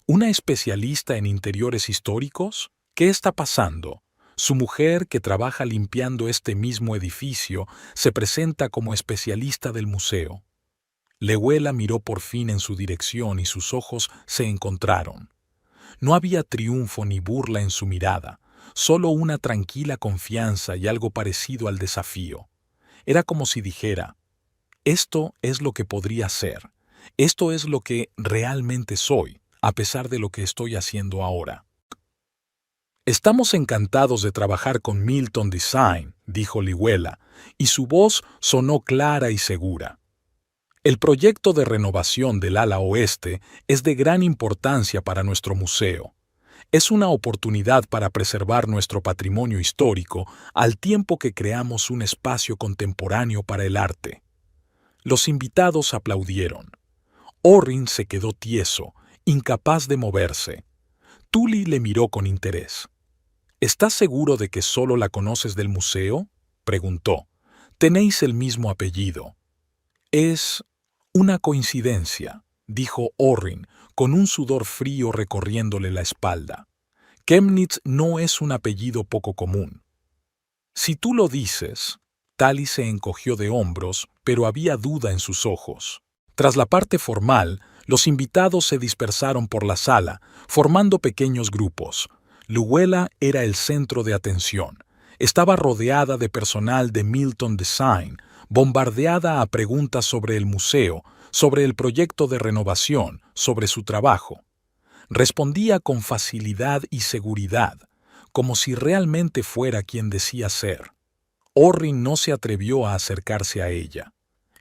¿Una especialista en interiores históricos? ¿Qué está pasando? Su mujer, que trabaja limpiando este mismo edificio, se presenta como especialista del museo. Lewela miró por fin en su dirección y sus ojos se encontraron. No había triunfo ni burla en su mirada, solo una tranquila confianza y algo parecido al desafío. Era como si dijera: «Esto es lo que podría ser. Esto es lo que realmente soy, a pesar de lo que estoy haciendo ahora». «Estamos encantados de trabajar con Milton Design», dijo Lewela, y su voz sonó clara y segura. «El proyecto de renovación del ala oeste es de gran importancia para nuestro museo. Es una oportunidad para preservar nuestro patrimonio histórico al tiempo que creamos un espacio contemporáneo para el arte». Los invitados aplaudieron. Orrin se quedó tieso, incapaz de moverse. Tully le miró con interés. «¿Estás seguro de que solo la conoces del museo?», preguntó. «Tenéis el mismo apellido». «Es una coincidencia», dijo Orrin, con un sudor frío recorriéndole la espalda. «Chemnitz no es un apellido poco común». «Si tú lo dices». Tali se encogió de hombros, pero había duda en sus ojos. Tras la parte formal, los invitados se dispersaron por la sala, formando pequeños grupos. Lewela era el centro de atención. Estaba rodeada de personal de Milton Design, bombardeada a preguntas sobre el museo, sobre el proyecto de renovación, sobre su trabajo. Respondía con facilidad y seguridad, como si realmente fuera quien decía ser. Orrin no se atrevió a acercarse a ella.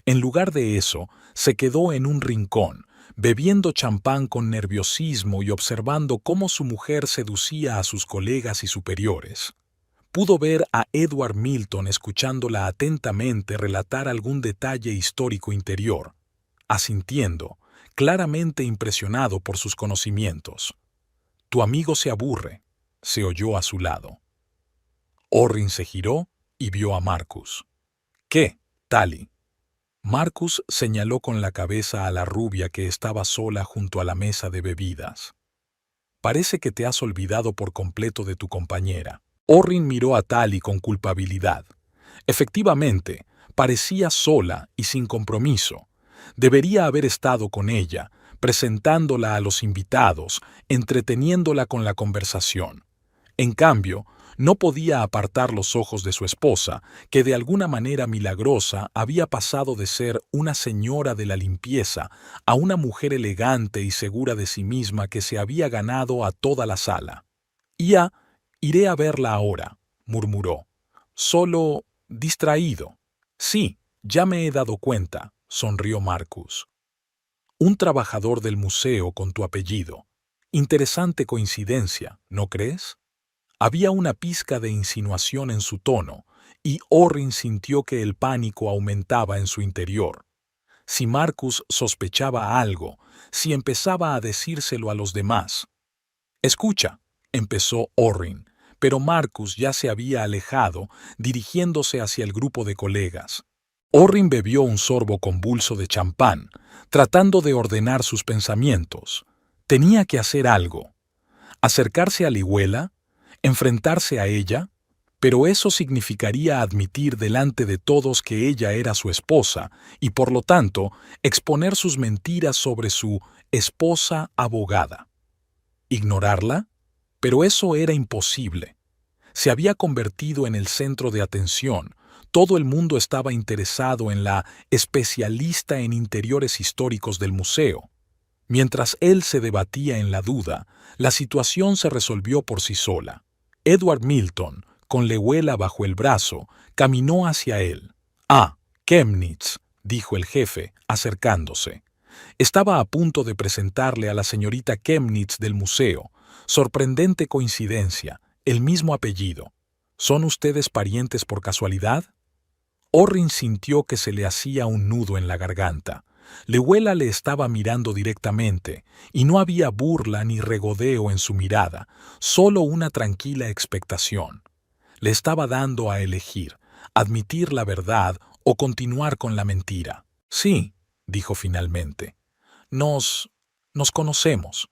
En lugar de eso, se quedó en un rincón, bebiendo champán con nerviosismo y observando cómo su mujer seducía a sus colegas y superiores. Pudo ver a Edward Milton escuchándola atentamente relatar algún detalle histórico interior, asintiendo, claramente impresionado por sus conocimientos. «Tu amigo se aburre», se oyó a su lado. Orrin se giró y vio a Marcus. «¿Qué, Tali?». Marcus señaló con la cabeza a la rubia que estaba sola junto a la mesa de bebidas. «Parece que te has olvidado por completo de tu compañera». Orrin miró a Tali con culpabilidad. Efectivamente, parecía sola y sin compromiso. Debería haber estado con ella, presentándola a los invitados, entreteniéndola con la conversación. En cambio, no podía apartar los ojos de su esposa, que de alguna manera milagrosa había pasado de ser una señora de la limpieza a una mujer elegante y segura de sí misma que se había ganado a toda la sala. Iré a verla ahora, murmuró. Solo distraído. Sí, ya me he dado cuenta, sonrió Marcus. Un trabajador del museo con tu apellido. Interesante coincidencia, ¿no crees? Había una pizca de insinuación en su tono, y Orrin sintió que el pánico aumentaba en su interior. Si Marcus sospechaba algo, si empezaba a decírselo a los demás. Escucha, empezó Orrin, pero Marcus ya se había alejado, dirigiéndose hacia el grupo de colegas. Orrin bebió un sorbo convulso de champán, tratando de ordenar sus pensamientos. Tenía que hacer algo. Acercarse a Lihuela, enfrentarse a ella, pero eso significaría admitir delante de todos que ella era su esposa y, por lo tanto, exponer sus mentiras sobre su esposa abogada. ¿Ignorarla? Pero eso era imposible. Se había convertido en el centro de atención. Todo el mundo estaba interesado en la especialista en interiores históricos del museo. Mientras él se debatía en la duda, la situación se resolvió por sí sola. Edward Milton, con Lihuela bajo el brazo, caminó hacia él. «Ah, Chemnitz», dijo el jefe, acercándose. Estaba a punto de presentarle a la señorita Chemnitz del museo. Sorprendente coincidencia, el mismo apellido. ¿Son ustedes parientes por casualidad? Orrin sintió que se le hacía un nudo en la garganta. Lihuela le estaba mirando directamente, y no había burla ni regodeo en su mirada, solo una tranquila expectación. Le estaba dando a elegir, admitir la verdad o continuar con la mentira. Sí, dijo finalmente. Nos conocemos.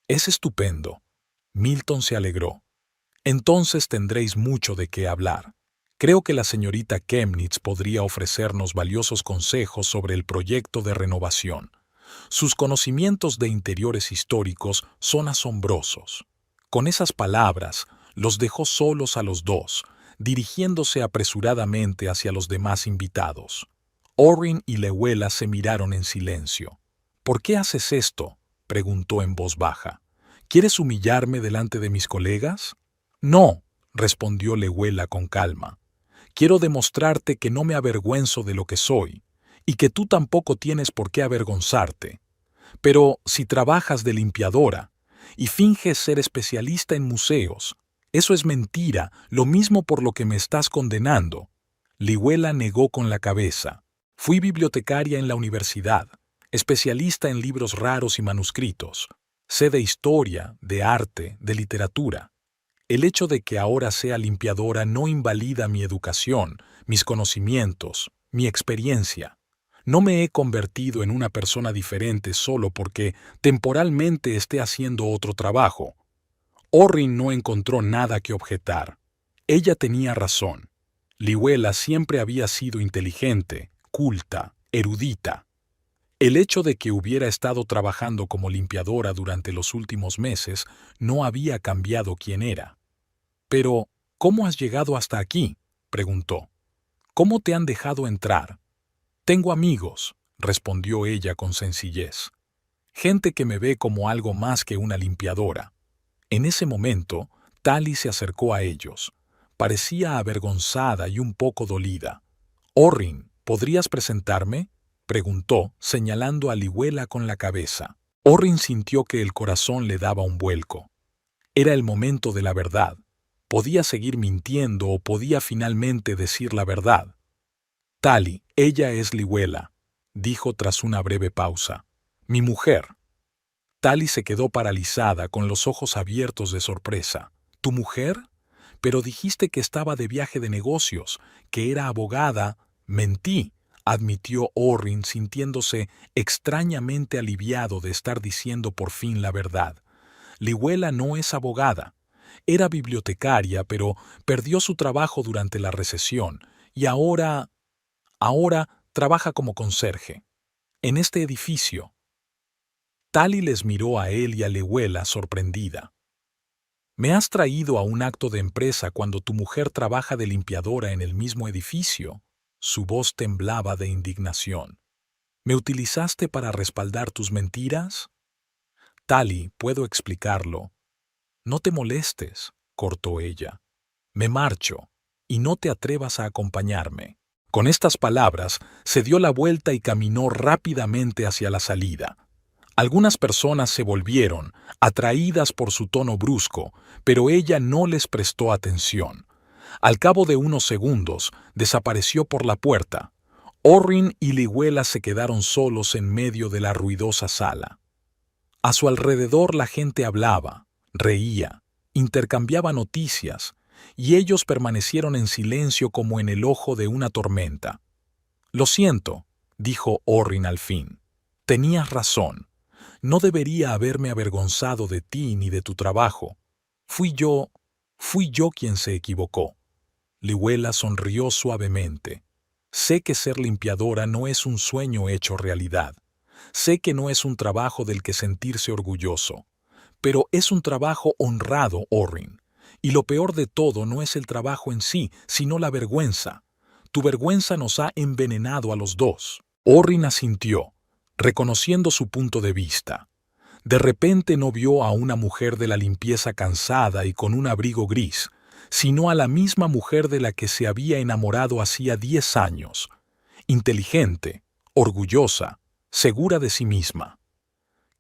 Es estupendo. Milton se alegró. Entonces tendréis mucho de qué hablar. Creo que la señorita Chemnitz podría ofrecernos valiosos consejos sobre el proyecto de renovación. Sus conocimientos de interiores históricos son asombrosos. Con esas palabras, los dejó solos a los dos, dirigiéndose apresuradamente hacia los demás invitados. Orrin y Lihuela se miraron en silencio. «¿Por qué haces esto?», preguntó en voz baja. «¿Quieres humillarme delante de mis colegas?» «No», respondió Lihuela con calma. «Quiero demostrarte que no me avergüenzo de lo que soy, y que tú tampoco tienes por qué avergonzarte. Pero si trabajas de limpiadora y finges ser especialista en museos, eso es mentira, lo mismo por lo que me estás condenando». Lihuela negó con la cabeza. «Fui bibliotecaria en la universidad, especialista en libros raros y manuscritos. Sé de historia, de arte, de literatura. El hecho de que ahora sea limpiadora no invalida mi educación, mis conocimientos, mi experiencia. No me he convertido en una persona diferente solo porque temporalmente esté haciendo otro trabajo». Orrin no encontró nada que objetar. Ella tenía razón. Lihuela siempre había sido inteligente, culta, erudita. El hecho de que hubiera estado trabajando como limpiadora durante los últimos meses no había cambiado quién era. «Pero, ¿cómo has llegado hasta aquí?», preguntó. «¿Cómo te han dejado entrar?» «Tengo amigos», respondió ella con sencillez. «Gente que me ve como algo más que una limpiadora». En ese momento, Tali se acercó a ellos. Parecía avergonzada y un poco dolida. «Orrin, ¿podrías presentarme?», preguntó, señalando a Lihuela con la cabeza. Orrin sintió que el corazón le daba un vuelco. Era el momento de la verdad. Podía seguir mintiendo o podía finalmente decir la verdad. «Tali, ella es Lihuela», dijo tras una breve pausa. «Mi mujer». Tali se quedó paralizada, con los ojos abiertos de sorpresa. «¿Tu mujer? Pero dijiste que estaba de viaje de negocios, que era abogada». «Mentí», admitió Orrin, sintiéndose extrañamente aliviado de estar diciendo por fin la verdad. «Lihuela no es abogada. Era bibliotecaria, pero perdió su trabajo durante la recesión y ahora trabaja como conserje. En este edificio». Tali les miró a él y a Lehuela sorprendida. «Me has traído a un acto de empresa cuando tu mujer trabaja de limpiadora en el mismo edificio». Su voz temblaba de indignación. «¿Me utilizaste para respaldar tus mentiras?» «Tali, puedo explicarlo». «No te molestes», cortó ella. «Me marcho, y no te atrevas a acompañarme». Con estas palabras, se dio la vuelta y caminó rápidamente hacia la salida. Algunas personas se volvieron, atraídas por su tono brusco, pero ella no les prestó atención. Al cabo de unos segundos, desapareció por la puerta. Orrin y Lehuela se quedaron solos en medio de la ruidosa sala. A su alrededor la gente hablaba, reía, intercambiaba noticias, y ellos permanecieron en silencio como en el ojo de una tormenta. «Lo siento», dijo Orrin al fin. «Tenías razón. No debería haberme avergonzado de ti ni de tu trabajo. Fui yo quien se equivocó». Lehuela sonrió suavemente. «Sé que ser limpiadora no es un sueño hecho realidad. Sé que no es un trabajo del que sentirse orgulloso. Pero es un trabajo honrado, Orrin. Y lo peor de todo no es el trabajo en sí, sino la vergüenza. Tu vergüenza nos ha envenenado a los dos». Orrin asintió, reconociendo su punto de vista. De repente no vio a una mujer de la limpieza cansada y con un abrigo gris, sino a la misma mujer de la que se había enamorado hacía 10 años. Inteligente, orgullosa, segura de sí misma.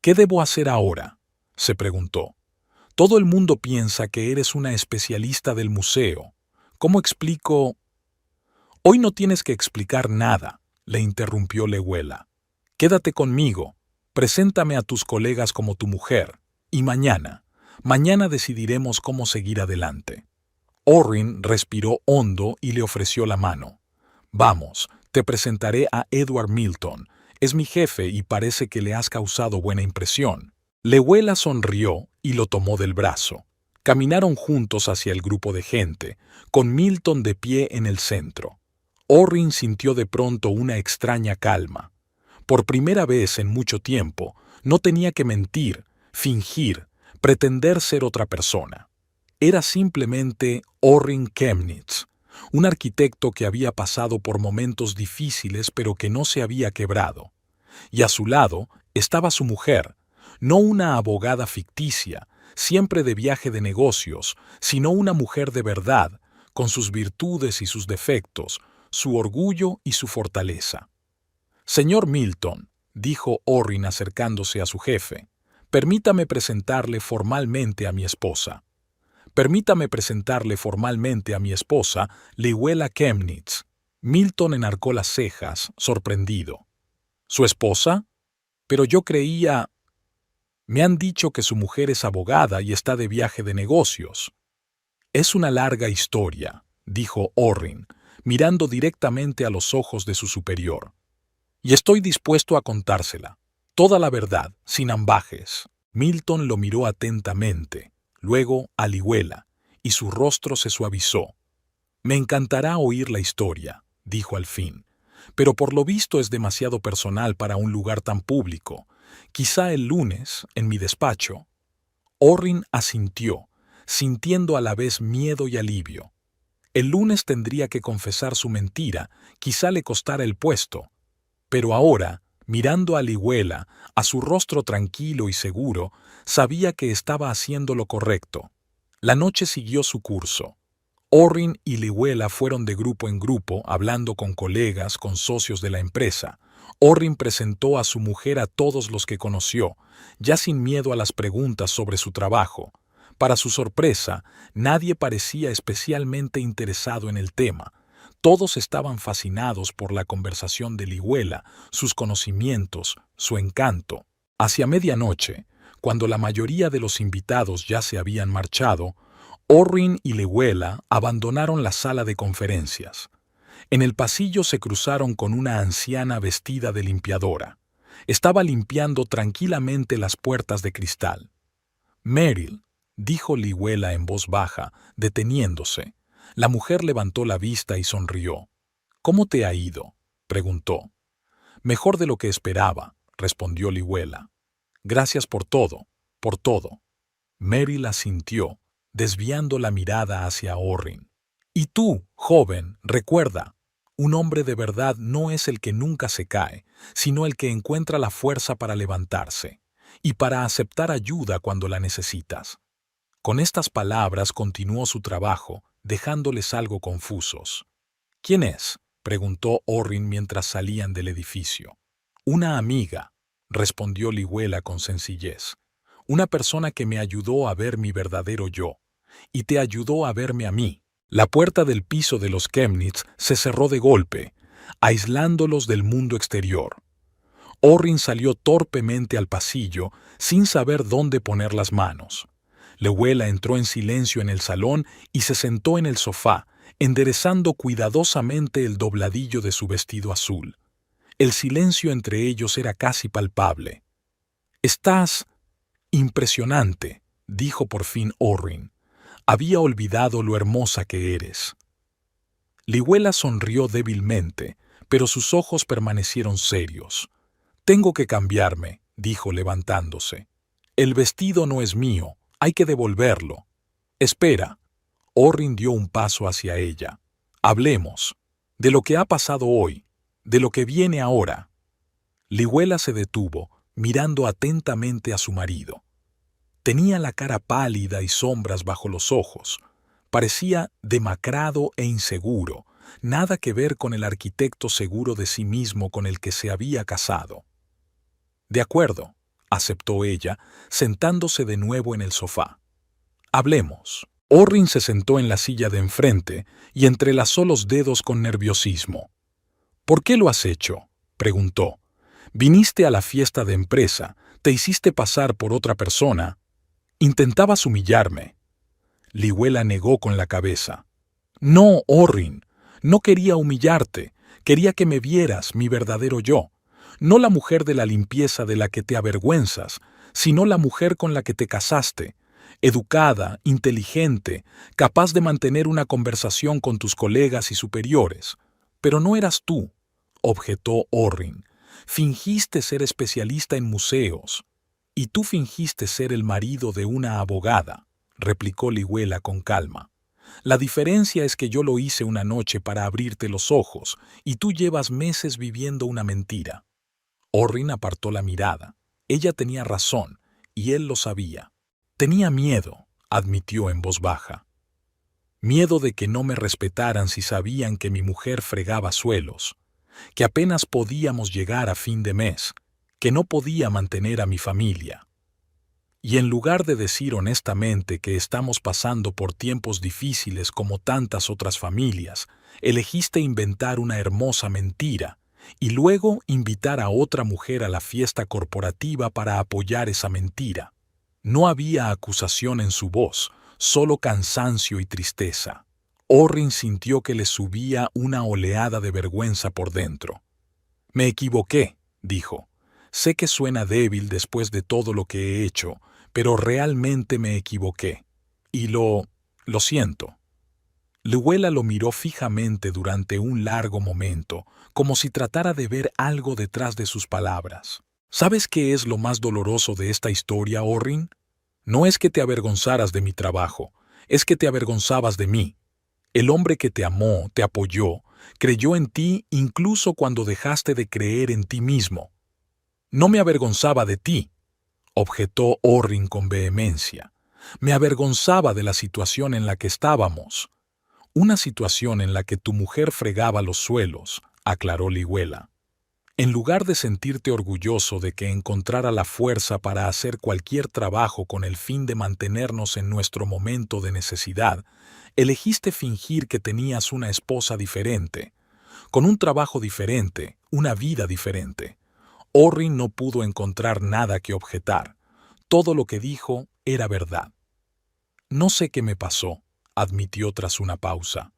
«¿Qué debo hacer ahora?», se preguntó. «Todo el mundo piensa que eres una especialista del museo. ¿Cómo explico...?» «Hoy no tienes que explicar nada», le interrumpió Lehuela. «Quédate conmigo, preséntame a tus colegas como tu mujer, y mañana decidiremos cómo seguir adelante». Orrin respiró hondo y le ofreció la mano. «Vamos, te presentaré a Edward Milton. Es mi jefe y parece que le has causado buena impresión». Lehuela sonrió y lo tomó del brazo. Caminaron juntos hacia el grupo de gente, con Milton de pie en el centro. Orrin sintió de pronto una extraña calma. Por primera vez en mucho tiempo, no tenía que mentir, fingir, pretender ser otra persona. Era simplemente Orrin Chemnitz, un arquitecto que había pasado por momentos difíciles pero que no se había quebrado. Y a su lado estaba su mujer, no una abogada ficticia, siempre de viaje de negocios, sino una mujer de verdad, con sus virtudes y sus defectos, su orgullo y su fortaleza. «Señor Milton», dijo Orrin acercándose a su jefe, «permítame presentarle formalmente a mi esposa». «Permítame presentarle formalmente a mi esposa, Lehuela Chemnitz». Milton enarcó las cejas, sorprendido. «¿Su esposa? Pero yo creía...» «Me han dicho que su mujer es abogada y está de viaje de negocios». «Es una larga historia», dijo Orrin, mirando directamente a los ojos de su superior. «Y estoy dispuesto a contársela. Toda la verdad, sin ambajes». Milton lo miró atentamente, luego a Lehuela, y su rostro se suavizó. «Me encantará oír la historia», dijo al fin, «pero por lo visto es demasiado personal para un lugar tan público. Quizá el lunes, en mi despacho». Orrin asintió, sintiendo a la vez miedo y alivio. El lunes tendría que confesar su mentira, quizá le costara el puesto. Pero ahora, mirando a Lehuela, a su rostro tranquilo y seguro, sabía que estaba haciendo lo correcto. La noche siguió su curso. Orrin y Lehuela fueron de grupo en grupo, hablando con colegas, con socios de la empresa. Orrin presentó a su mujer a todos los que conoció, ya sin miedo a las preguntas sobre su trabajo. Para su sorpresa, nadie parecía especialmente interesado en el tema. Todos estaban fascinados por la conversación de Lehuela, sus conocimientos, su encanto. Hacia medianoche, cuando la mayoría de los invitados ya se habían marchado, Orrin y Lehuela abandonaron la sala de conferencias. En el pasillo se cruzaron con una anciana vestida de limpiadora. Estaba limpiando tranquilamente las puertas de cristal. «Meryl», dijo Lehuela en voz baja, deteniéndose. La mujer levantó la vista y sonrió. «¿Cómo te ha ido?», preguntó. «Mejor de lo que esperaba», respondió Lehuela. Gracias por todo, por todo. Meryl asintió, desviando la mirada hacia Orrin. Y tú, joven, recuerda, un hombre de verdad no es el que nunca se cae, sino el que encuentra la fuerza para levantarse y para aceptar ayuda cuando la necesitas. Con estas palabras continuó su trabajo, dejándoles algo confusos. ¿Quién es?, preguntó Orrin mientras salían del edificio. Una amiga, respondió Lihuela con sencillez. Una persona que me ayudó a ver mi verdadero yo, y te ayudó a verme a mí. La puerta del piso de los Chemnitz se cerró de golpe, aislándolos del mundo exterior. Orrin salió torpemente al pasillo, sin saber dónde poner las manos. Lihuela entró en silencio en el salón y se sentó en el sofá, enderezando cuidadosamente el dobladillo de su vestido azul. El silencio entre ellos era casi palpable. «Estás impresionante», dijo por fin Orrin. «Había olvidado lo hermosa que eres». Lihuela sonrió débilmente, pero sus ojos permanecieron serios. «Tengo que cambiarme», dijo levantándose. «El vestido no es mío, hay que devolverlo». «Espera». Orrin dio un paso hacia ella. «Hablemos. De lo que ha pasado hoy. De lo que viene ahora». Lihuela se detuvo, mirando atentamente a su marido. Tenía la cara pálida y sombras bajo los ojos. Parecía demacrado e inseguro, nada que ver con el arquitecto seguro de sí mismo con el que se había casado. «De acuerdo», aceptó ella, sentándose de nuevo en el sofá. «Hablemos». Orrin se sentó en la silla de enfrente y entrelazó los dedos con nerviosismo. «¿Por qué lo has hecho?», preguntó. «Viniste a la fiesta de empresa, te hiciste pasar por otra persona. Intentabas humillarme». Lihuela negó con la cabeza. «No, Orrin, no quería humillarte, quería que me vieras mi verdadero yo. No la mujer de la limpieza de la que te avergüenzas, sino la mujer con la que te casaste, educada, inteligente, capaz de mantener una conversación con tus colegas y superiores. Pero no eras tú», objetó Orrin. «Fingiste ser especialista en museos». «Y tú fingiste ser el marido de una abogada», replicó Lihuela con calma. «La diferencia es que yo lo hice una noche para abrirte los ojos, y tú llevas meses viviendo una mentira». Orrin apartó la mirada. Ella tenía razón, y él lo sabía. «Tenía miedo», admitió en voz baja. «Miedo de que no me respetaran si sabían que mi mujer fregaba suelos, que apenas podíamos llegar a fin de mes, que no podía mantener a mi familia. Y en lugar de decir honestamente que estamos pasando por tiempos difíciles como tantas otras familias, elegiste inventar una hermosa mentira y luego invitar a otra mujer a la fiesta corporativa para apoyar esa mentira». No había acusación en su voz, solo cansancio y tristeza. Orrin sintió que le subía una oleada de vergüenza por dentro. «Me equivoqué», dijo. «Sé que suena débil después de todo lo que he hecho, pero realmente me equivoqué. Y lo siento». Lihuela lo miró fijamente durante un largo momento, como si tratara de ver algo detrás de sus palabras. «¿Sabes qué es lo más doloroso de esta historia, Orrin? No es que te avergonzaras de mi trabajo, es que te avergonzabas de mí. El hombre que te amó, te apoyó, creyó en ti incluso cuando dejaste de creer en ti mismo». «No me avergonzaba de ti», objetó Orrin con vehemencia. «Me avergonzaba de la situación en la que estábamos». «Una situación en la que tu mujer fregaba los suelos», aclaró Lihuela. «En lugar de sentirte orgulloso de que encontrara la fuerza para hacer cualquier trabajo con el fin de mantenernos en nuestro momento de necesidad, elegiste fingir que tenías una esposa diferente, con un trabajo diferente, una vida diferente». Orrin no pudo encontrar nada que objetar. Todo lo que dijo era verdad. «No sé qué me pasó», admitió tras una pausa.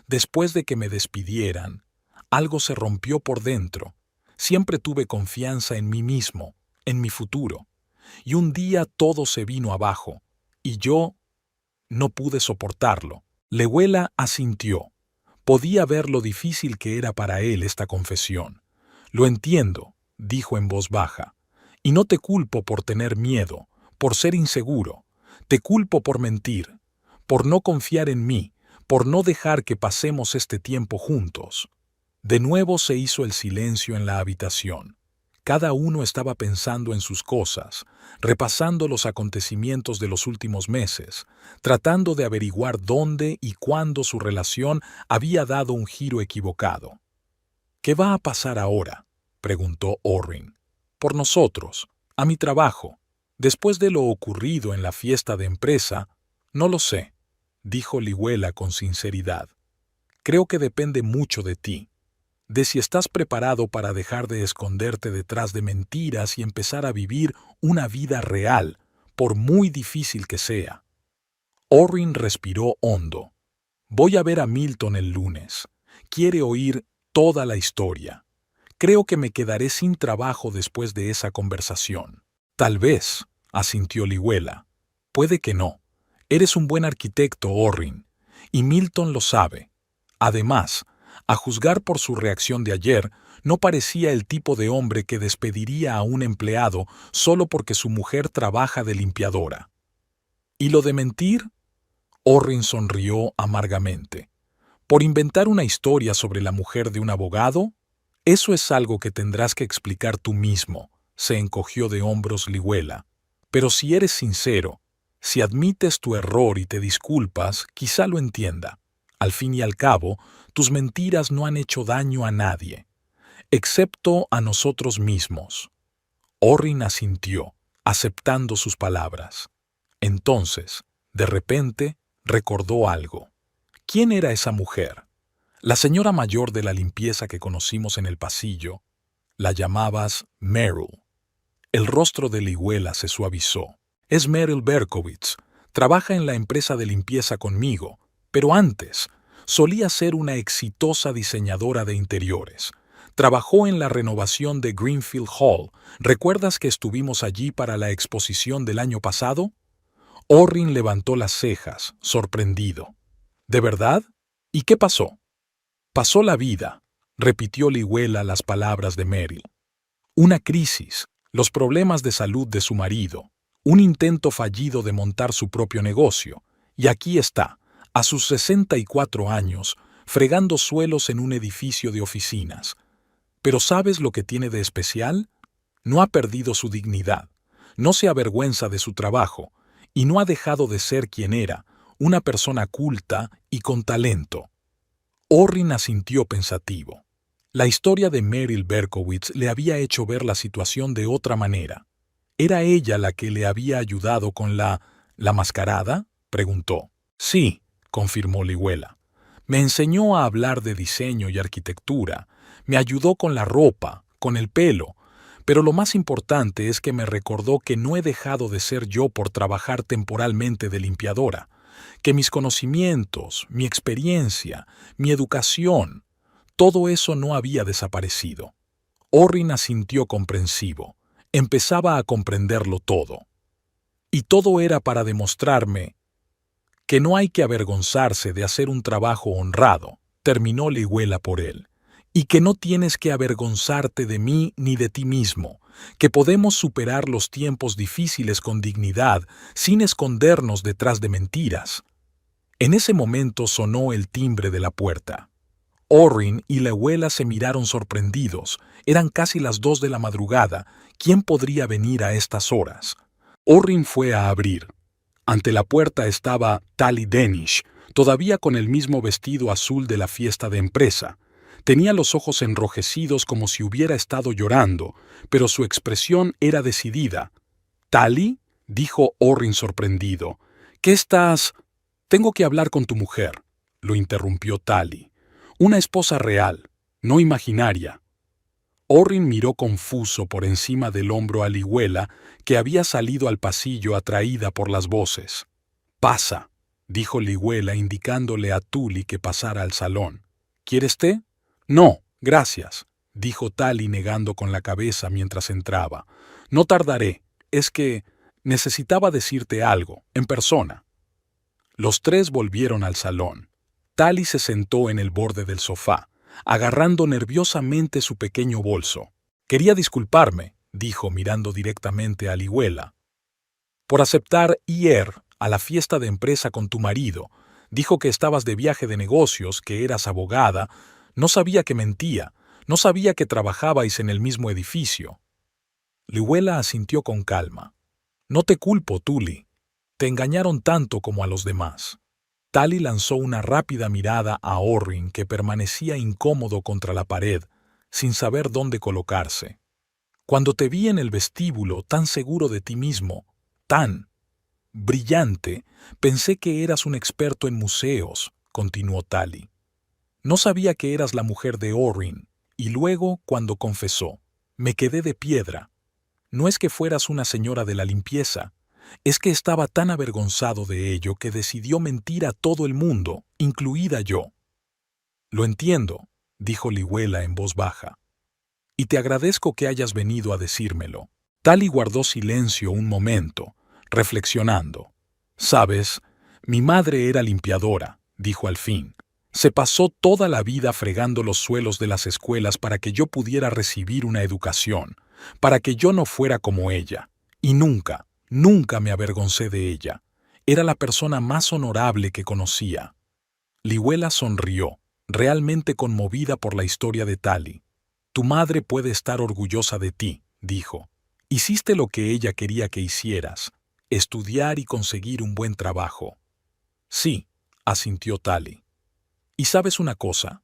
«Después de que me despidieran, algo se rompió por dentro. Siempre tuve confianza en mí mismo, en mi futuro. Y un día todo se vino abajo, y yo no pude soportarlo». Lihuela asintió. Podía ver lo difícil que era para él esta confesión. «Lo entiendo», dijo en voz baja. Y no te culpo por tener miedo, por ser inseguro. Te culpo por mentir, por no confiar en mí, por no dejar que pasemos este tiempo juntos. De nuevo se hizo el silencio en la habitación. Cada uno estaba pensando en sus cosas, repasando los acontecimientos de los últimos meses, tratando de averiguar dónde y cuándo su relación había dado un giro equivocado. ¿Qué va a pasar ahora?, preguntó Orrin. Por nosotros, a mi trabajo, después de lo ocurrido en la fiesta de empresa, no lo sé, dijo Lihuela con sinceridad. Creo que depende mucho de ti, de si estás preparado para dejar de esconderte detrás de mentiras y empezar a vivir una vida real, por muy difícil que sea. Orrin respiró hondo. Voy a ver a Milton el lunes. Quiere oír toda la historia. Creo que me quedaré sin trabajo después de esa conversación. Tal vez, asintió Lihuela. Puede que no. Eres un buen arquitecto, Orrin, y Milton lo sabe. Además, a juzgar por su reacción de ayer, no parecía el tipo de hombre que despediría a un empleado solo porque su mujer trabaja de limpiadora. ¿Y lo de mentir? Orrin sonrió amargamente. ¿Por inventar una historia sobre la mujer de un abogado? Eso es algo que tendrás que explicar tú mismo, se encogió de hombros Lihuela. Pero si eres sincero, si admites tu error y te disculpas, quizá lo entienda. Al fin y al cabo, tus mentiras no han hecho daño a nadie, excepto a nosotros mismos. Orrin asintió, aceptando sus palabras. Entonces, de repente, recordó algo. ¿Quién era esa mujer? La señora mayor de la limpieza que conocimos en el pasillo. La llamabas Meryl. El rostro de Lihuela se suavizó. Es Meryl Berkowitz. Trabaja en la empresa de limpieza conmigo, pero antes solía ser una exitosa diseñadora de interiores. Trabajó en la renovación de Greenfield Hall. ¿Recuerdas que estuvimos allí para la exposición del año pasado? Orrin levantó las cejas, sorprendido. ¿De verdad? ¿Y qué pasó? Pasó la vida, repitió Lihuela las palabras de Meryl. Una crisis, los problemas de salud de su marido, un intento fallido de montar su propio negocio, y aquí está, a sus 64 años, fregando suelos en un edificio de oficinas. Pero ¿sabes lo que tiene de especial? No ha perdido su dignidad, no se avergüenza de su trabajo, y no ha dejado de ser quien era, una persona culta y con talento. Orrin asintió pensativo. La historia de Meryl Berkowitz le había hecho ver la situación de otra manera. ¿Era ella la que le había ayudado con la mascarada?, preguntó. Sí, confirmó Lihuela. Me enseñó a hablar de diseño y arquitectura, me ayudó con la ropa, con el pelo, pero lo más importante es que me recordó que no he dejado de ser yo por trabajar temporalmente de limpiadora, que mis conocimientos, mi experiencia, mi educación, todo eso no había desaparecido. Orrin asintió comprensivo. Empezaba a comprenderlo todo. Y todo era para demostrarme que no hay que avergonzarse de hacer un trabajo honrado, terminó Lihuela por él, y que no tienes que avergonzarte de mí ni de ti mismo, que podemos superar los tiempos difíciles con dignidad sin escondernos detrás de mentiras. En ese momento sonó el timbre de la puerta. Orrin y Lihuela se miraron sorprendidos. Eran casi las 2 de la madrugada. ¿Quién podría venir a estas horas? Orrin fue a abrir. Ante la puerta estaba Tali Denish, todavía con el mismo vestido azul de la fiesta de empresa. Tenía los ojos enrojecidos como si hubiera estado llorando, pero su expresión era decidida. «¿Tali?», dijo Orrin sorprendido. «¿Qué estás...?» «Tengo que hablar con tu mujer», lo interrumpió Tali. «Una esposa real, no imaginaria». Orrin miró confuso por encima del hombro a Lihuela, que había salido al pasillo atraída por las voces. «Pasa», dijo Lihuela indicándole a Tuli que pasara al salón. «¿Quieres té?» «No, gracias», dijo Tali negando con la cabeza mientras entraba. «No tardaré, es que necesitaba decirte algo, en persona». Los tres volvieron al salón. Tali se sentó en el borde del sofá, agarrando nerviosamente su pequeño bolso. «Quería disculparme», dijo mirando directamente a Lihuela. Por aceptar ir a la fiesta de empresa con tu marido. Dijo que estabas de viaje de negocios, que eras abogada. No sabía que mentía. No sabía que trabajabais en el mismo edificio. Lihuela asintió con calma. No te culpo, Tuli. Te engañaron tanto como a los demás. Tali lanzó una rápida mirada a Orrin, que permanecía incómodo contra la pared, sin saber dónde colocarse. Cuando te vi en el vestíbulo, tan seguro de ti mismo, tan brillante, pensé que eras un experto en museos, continuó Tali. No sabía que eras la mujer de Orrin, y luego, cuando confesó, me quedé de piedra. No es que fueras una señora de la limpieza, es que estaba tan avergonzado de ello que decidió mentir a todo el mundo, incluida yo. Lo entiendo, dijo Lihuela en voz baja, y te agradezco que hayas venido a decírmelo. Tali guardó silencio un momento, reflexionando. Sabes, mi madre era limpiadora, dijo al fin. Se pasó toda la vida fregando los suelos de las escuelas para que yo pudiera recibir una educación, para que yo no fuera como ella. Y nunca, nunca me avergoncé de ella. Era la persona más honorable que conocía. Lihuela sonrió, realmente conmovida por la historia de Tali. Tu madre puede estar orgullosa de ti, dijo. Hiciste lo que ella quería que hicieras, estudiar y conseguir un buen trabajo. Sí, asintió Tali. ¿Y sabes una cosa?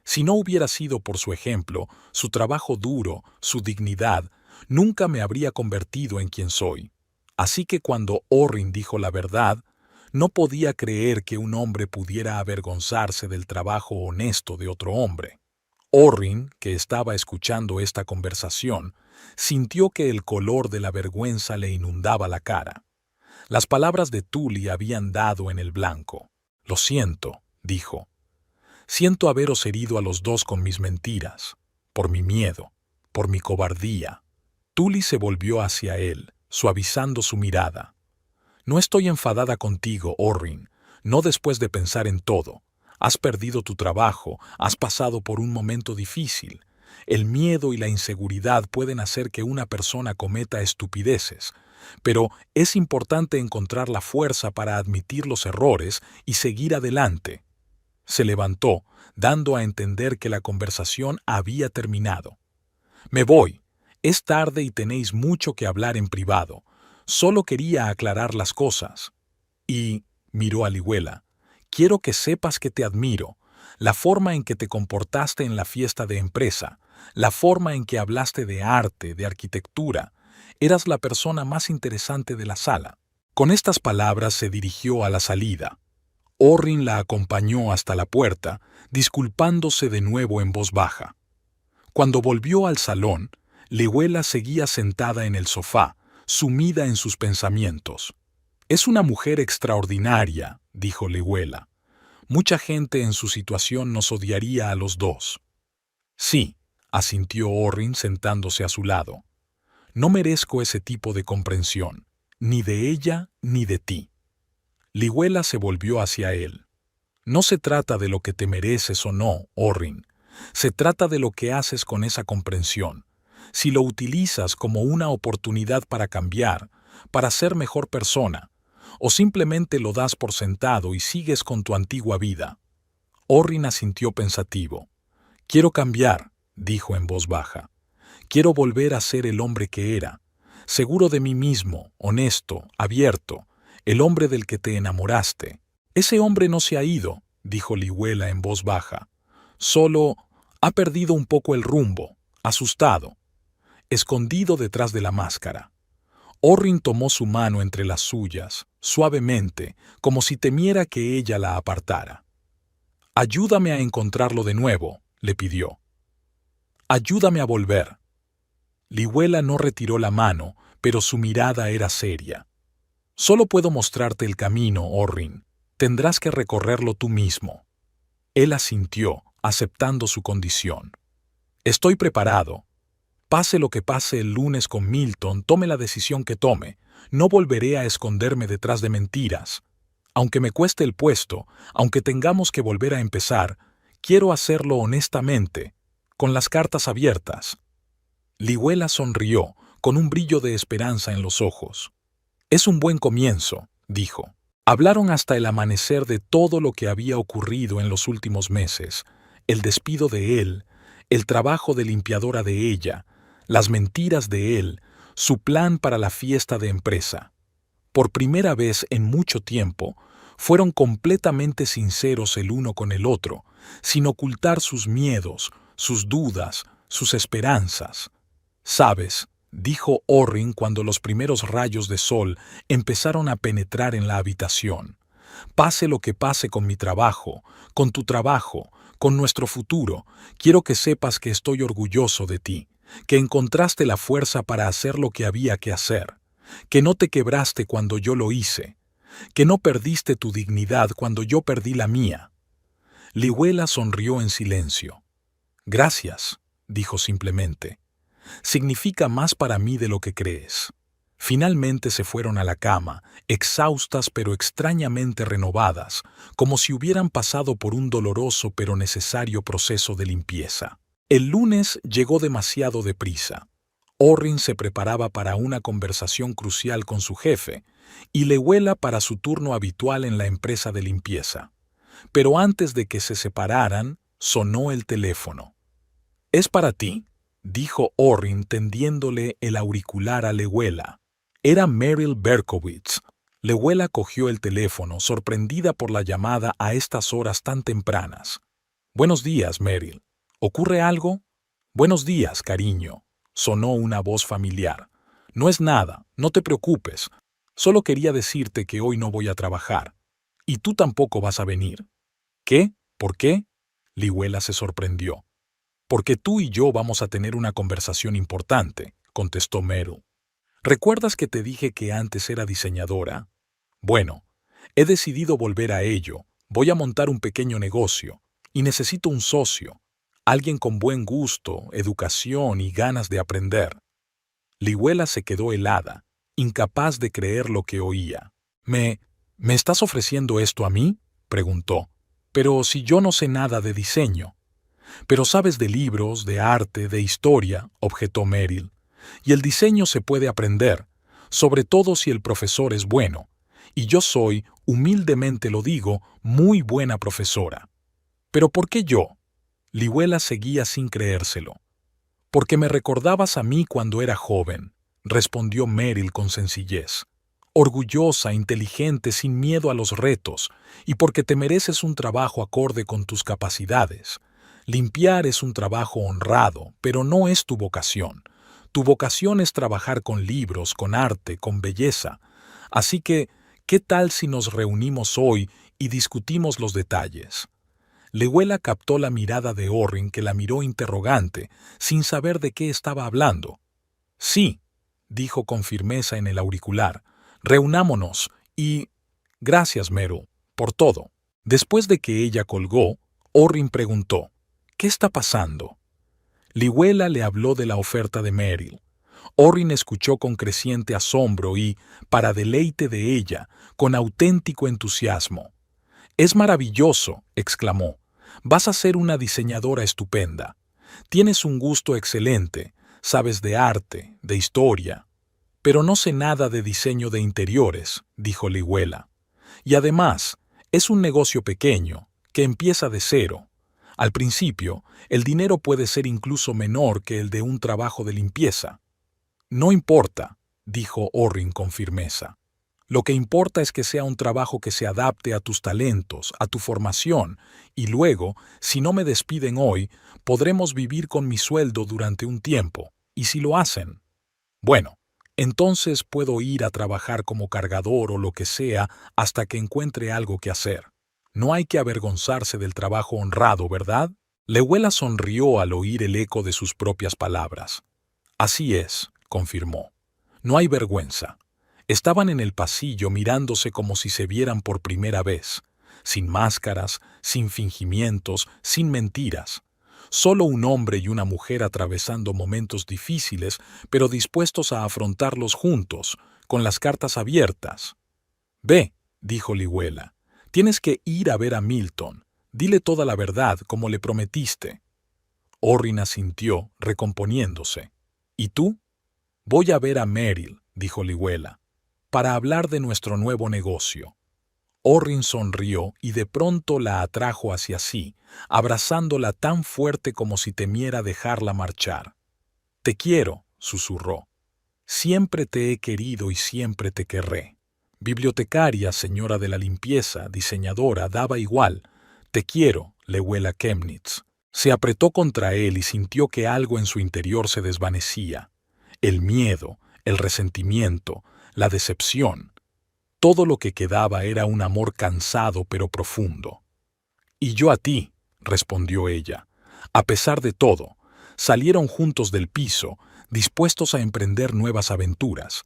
Si no hubiera sido por su ejemplo, su trabajo duro, su dignidad, nunca me habría convertido en quien soy. Así que cuando Orrin dijo la verdad, no podía creer que un hombre pudiera avergonzarse del trabajo honesto de otro hombre. Orrin, que estaba escuchando esta conversación, sintió que el color de la vergüenza le inundaba la cara. Las palabras de Tuli habían dado en el blanco. Lo siento, dijo. Siento haberos herido a los dos con mis mentiras, por mi miedo, por mi cobardía. Tuli se volvió hacia él, suavizando su mirada. No estoy enfadada contigo, Orrin, no después de pensar en todo. Has perdido tu trabajo, has pasado por un momento difícil. El miedo y la inseguridad pueden hacer que una persona cometa estupideces, pero es importante encontrar la fuerza para admitir los errores y seguir adelante. Se levantó, dando a entender que la conversación había terminado. Me voy. Es tarde y tenéis mucho que hablar en privado. Solo quería aclarar las cosas. Y, miró a Lihuela, quiero que sepas que te admiro. La forma en que te comportaste en la fiesta de empresa, la forma en que hablaste de arte, de arquitectura. Eras la persona más interesante de la sala. Con estas palabras se dirigió a la salida. Orrin la acompañó hasta la puerta, disculpándose de nuevo en voz baja. Cuando volvió al salón, Lihuela seguía sentada en el sofá, sumida en sus pensamientos. Es una mujer extraordinaria, dijo Lihuela. Mucha gente en su situación nos odiaría a los dos. Sí, asintió Orrin sentándose a su lado. No merezco ese tipo de comprensión, ni de ella ni de ti. Lihuela se volvió hacia él. No se trata de lo que te mereces o no, Orrin. Se trata de lo que haces con esa comprensión. Si lo utilizas como una oportunidad para cambiar, para ser mejor persona, o simplemente lo das por sentado y sigues con tu antigua vida. Orrin asintió pensativo. Quiero cambiar, dijo en voz baja. Quiero volver a ser el hombre que era, seguro de mí mismo, honesto, abierto, el hombre del que te enamoraste. Ese hombre no se ha ido, dijo Lihuela en voz baja. Solo ha perdido un poco el rumbo, asustado, escondido detrás de la máscara. Orrin tomó su mano entre las suyas, suavemente, como si temiera que ella la apartara. Ayúdame a encontrarlo de nuevo, le pidió. Ayúdame a volver. Lihuela no retiró la mano, pero su mirada era seria. Solo puedo mostrarte el camino, Orrin. Tendrás que recorrerlo tú mismo. Él asintió, aceptando su condición. Estoy preparado. Pase lo que pase el lunes con Milton, tome la decisión que tome. No volveré a esconderme detrás de mentiras. Aunque me cueste el puesto, aunque tengamos que volver a empezar, quiero hacerlo honestamente, con las cartas abiertas. Lihuela sonrió, con un brillo de esperanza en los ojos. «Es un buen comienzo», dijo. Hablaron hasta el amanecer de todo lo que había ocurrido en los últimos meses, el despido de él, el trabajo de limpiadora de ella, las mentiras de él, su plan para la fiesta de empresa. Por primera vez en mucho tiempo, fueron completamente sinceros el uno con el otro, sin ocultar sus miedos, sus dudas, sus esperanzas. «¿Sabes?», dijo Orrin cuando los primeros rayos de sol empezaron a penetrar en la habitación. «Pase lo que pase con mi trabajo, con tu trabajo, con nuestro futuro, quiero que sepas que estoy orgulloso de ti, que encontraste la fuerza para hacer lo que había que hacer, que no te quebraste cuando yo lo hice, que no perdiste tu dignidad cuando yo perdí la mía». Liuela sonrió en silencio. «Gracias», dijo simplemente. «Significa más para mí de lo que crees». Finalmente se fueron a la cama, exhaustas pero extrañamente renovadas, como si hubieran pasado por un doloroso pero necesario proceso de limpieza. El lunes llegó demasiado deprisa. Orrin se preparaba para una conversación crucial con su jefe y Liuela para su turno habitual en la empresa de limpieza. Pero antes de que se separaran, sonó el teléfono. «Es para ti», dijo Orrin tendiéndole el auricular a Liuela. Era Meryl Berkowitz. Liuela cogió el teléfono, sorprendida por la llamada a estas horas tan tempranas. «Buenos días, Meryl. ¿Ocurre algo?» «Buenos días, cariño», sonó una voz familiar. «No es nada, no te preocupes. Solo quería decirte que hoy no voy a trabajar. Y tú tampoco vas a venir». «¿Qué? ¿Por qué?» Liuela se sorprendió. «Porque tú y yo vamos a tener una conversación importante», contestó Meryl. «¿Recuerdas que te dije que antes era diseñadora? Bueno, he decidido volver a ello. Voy a montar un pequeño negocio y necesito un socio, alguien con buen gusto, educación y ganas de aprender». Liuela se quedó helada, incapaz de creer lo que oía. ¿Me estás ofreciendo esto a mí?», preguntó. «Pero si yo no sé nada de diseño». «Pero sabes de libros, de arte, de historia», objetó Meryl. «Y el diseño se puede aprender, sobre todo si el profesor es bueno. Y yo soy, humildemente lo digo, muy buena profesora». «¿Pero por qué yo?». Liuela seguía sin creérselo. «Porque me recordabas a mí cuando era joven», respondió Meryl con sencillez. «Orgullosa, inteligente, sin miedo a los retos, y porque te mereces un trabajo acorde con tus capacidades. Limpiar es un trabajo honrado, pero no es tu vocación. Tu vocación es trabajar con libros, con arte, con belleza. Así que, ¿qué tal si nos reunimos hoy y discutimos los detalles?». Liuela captó la mirada de Orrin, que la miró interrogante, sin saber de qué estaba hablando. «Sí», dijo con firmeza en el auricular, «reunámonos y...». «Gracias, Meryl, por todo». Después de que ella colgó, Orrin preguntó, «¿Qué está pasando?». Liuela le habló de la oferta de Meryl. Orrin escuchó con creciente asombro y, para deleite de ella, con auténtico entusiasmo. «Es maravilloso», exclamó. «Vas a ser una diseñadora estupenda. Tienes un gusto excelente, sabes de arte, de historia». «Pero no sé nada de diseño de interiores», dijo Liuela. «Y además, es un negocio pequeño, que empieza de cero. Al principio, el dinero puede ser incluso menor que el de un trabajo de limpieza». «No importa», dijo Orrin con firmeza. «Lo que importa es que sea un trabajo que se adapte a tus talentos, a tu formación, y luego, si no me despiden hoy, podremos vivir con mi sueldo durante un tiempo. ¿Y si lo hacen? Bueno, entonces puedo ir a trabajar como cargador o lo que sea hasta que encuentre algo que hacer. No hay que avergonzarse del trabajo honrado, ¿verdad?». Liuela sonrió al oír el eco de sus propias palabras. «Así es», confirmó. «No hay vergüenza». Estaban en el pasillo mirándose como si se vieran por primera vez, sin máscaras, sin fingimientos, sin mentiras. Solo un hombre y una mujer atravesando momentos difíciles, pero dispuestos a afrontarlos juntos, con las cartas abiertas. «Ve», dijo Liuela, «tienes que ir a ver a Milton. Dile toda la verdad, como le prometiste». Orrin asintió, recomponiéndose. «¿Y tú?». Voy a ver a Meryl, dijo Liwela, para hablar de nuestro nuevo negocio. Orrin sonrió y de pronto la atrajo hacia sí, abrazándola tan fuerte como si temiera dejarla marchar. «Te quiero», susurró. «Siempre te he querido y siempre te querré. Bibliotecaria, señora de la limpieza, diseñadora, daba igual. Te quiero, Liwela Chemnitz». Se apretó contra él y sintió que algo en su interior se desvanecía. El miedo, el resentimiento, la decepción. Todo lo que quedaba era un amor cansado pero profundo. «Y yo a ti», respondió ella. A pesar de todo, salieron juntos del piso, dispuestos a emprender nuevas aventuras.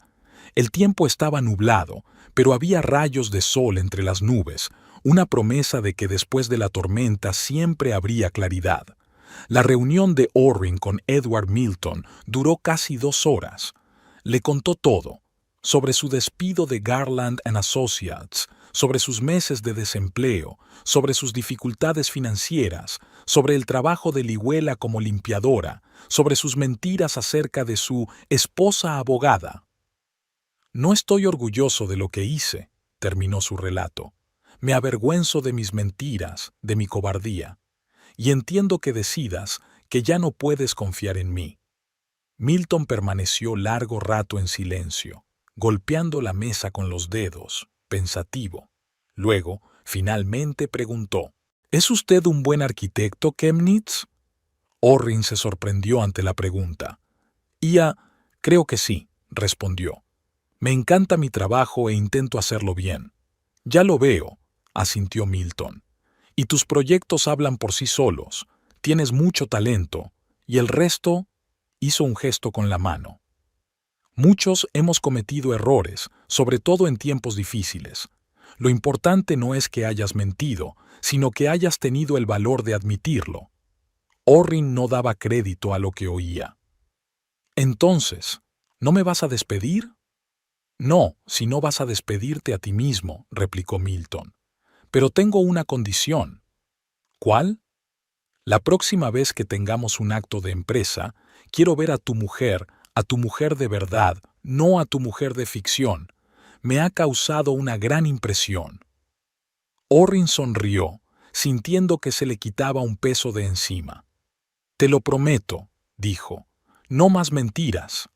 El tiempo estaba nublado, pero había rayos de sol entre las nubes, una promesa de que después de la tormenta siempre habría claridad. La reunión de Orrin con Edward Milton duró casi 2 horas. Le contó todo, sobre su despido de Garland & Associates, sobre sus meses de desempleo, sobre sus dificultades financieras, sobre el trabajo de Liwela como limpiadora, sobre sus mentiras acerca de su esposa abogada. «No estoy orgulloso de lo que hice», terminó su relato. «Me avergüenzo de mis mentiras, de mi cobardía. Y entiendo que decidas que ya no puedes confiar en mí». Milton permaneció largo rato en silencio, golpeando la mesa con los dedos, pensativo. Luego, finalmente preguntó: «¿Es usted un buen arquitecto, Chemnitz?» Orrin se sorprendió ante la pregunta. Creo que sí», respondió. «Me encanta mi trabajo e intento hacerlo bien». «Ya lo veo», asintió Milton. «Y tus proyectos hablan por sí solos. Tienes mucho talento. Y el resto…» hizo un gesto con la mano. «Muchos hemos cometido errores, sobre todo en tiempos difíciles. Lo importante no es que hayas mentido, sino que hayas tenido el valor de admitirlo». Orrin no daba crédito a lo que oía. «Entonces, ¿no me vas a despedir?» «No, si no vas a despedirte a ti mismo», replicó Milton. «Pero tengo una condición». «¿Cuál?» «La próxima vez que tengamos un acto de empresa, quiero ver a tu mujer de verdad, no a tu mujer de ficción. Me ha causado una gran impresión». Orrin sonrió, sintiendo que se le quitaba un peso de encima. «Te lo prometo», dijo, «no más mentiras».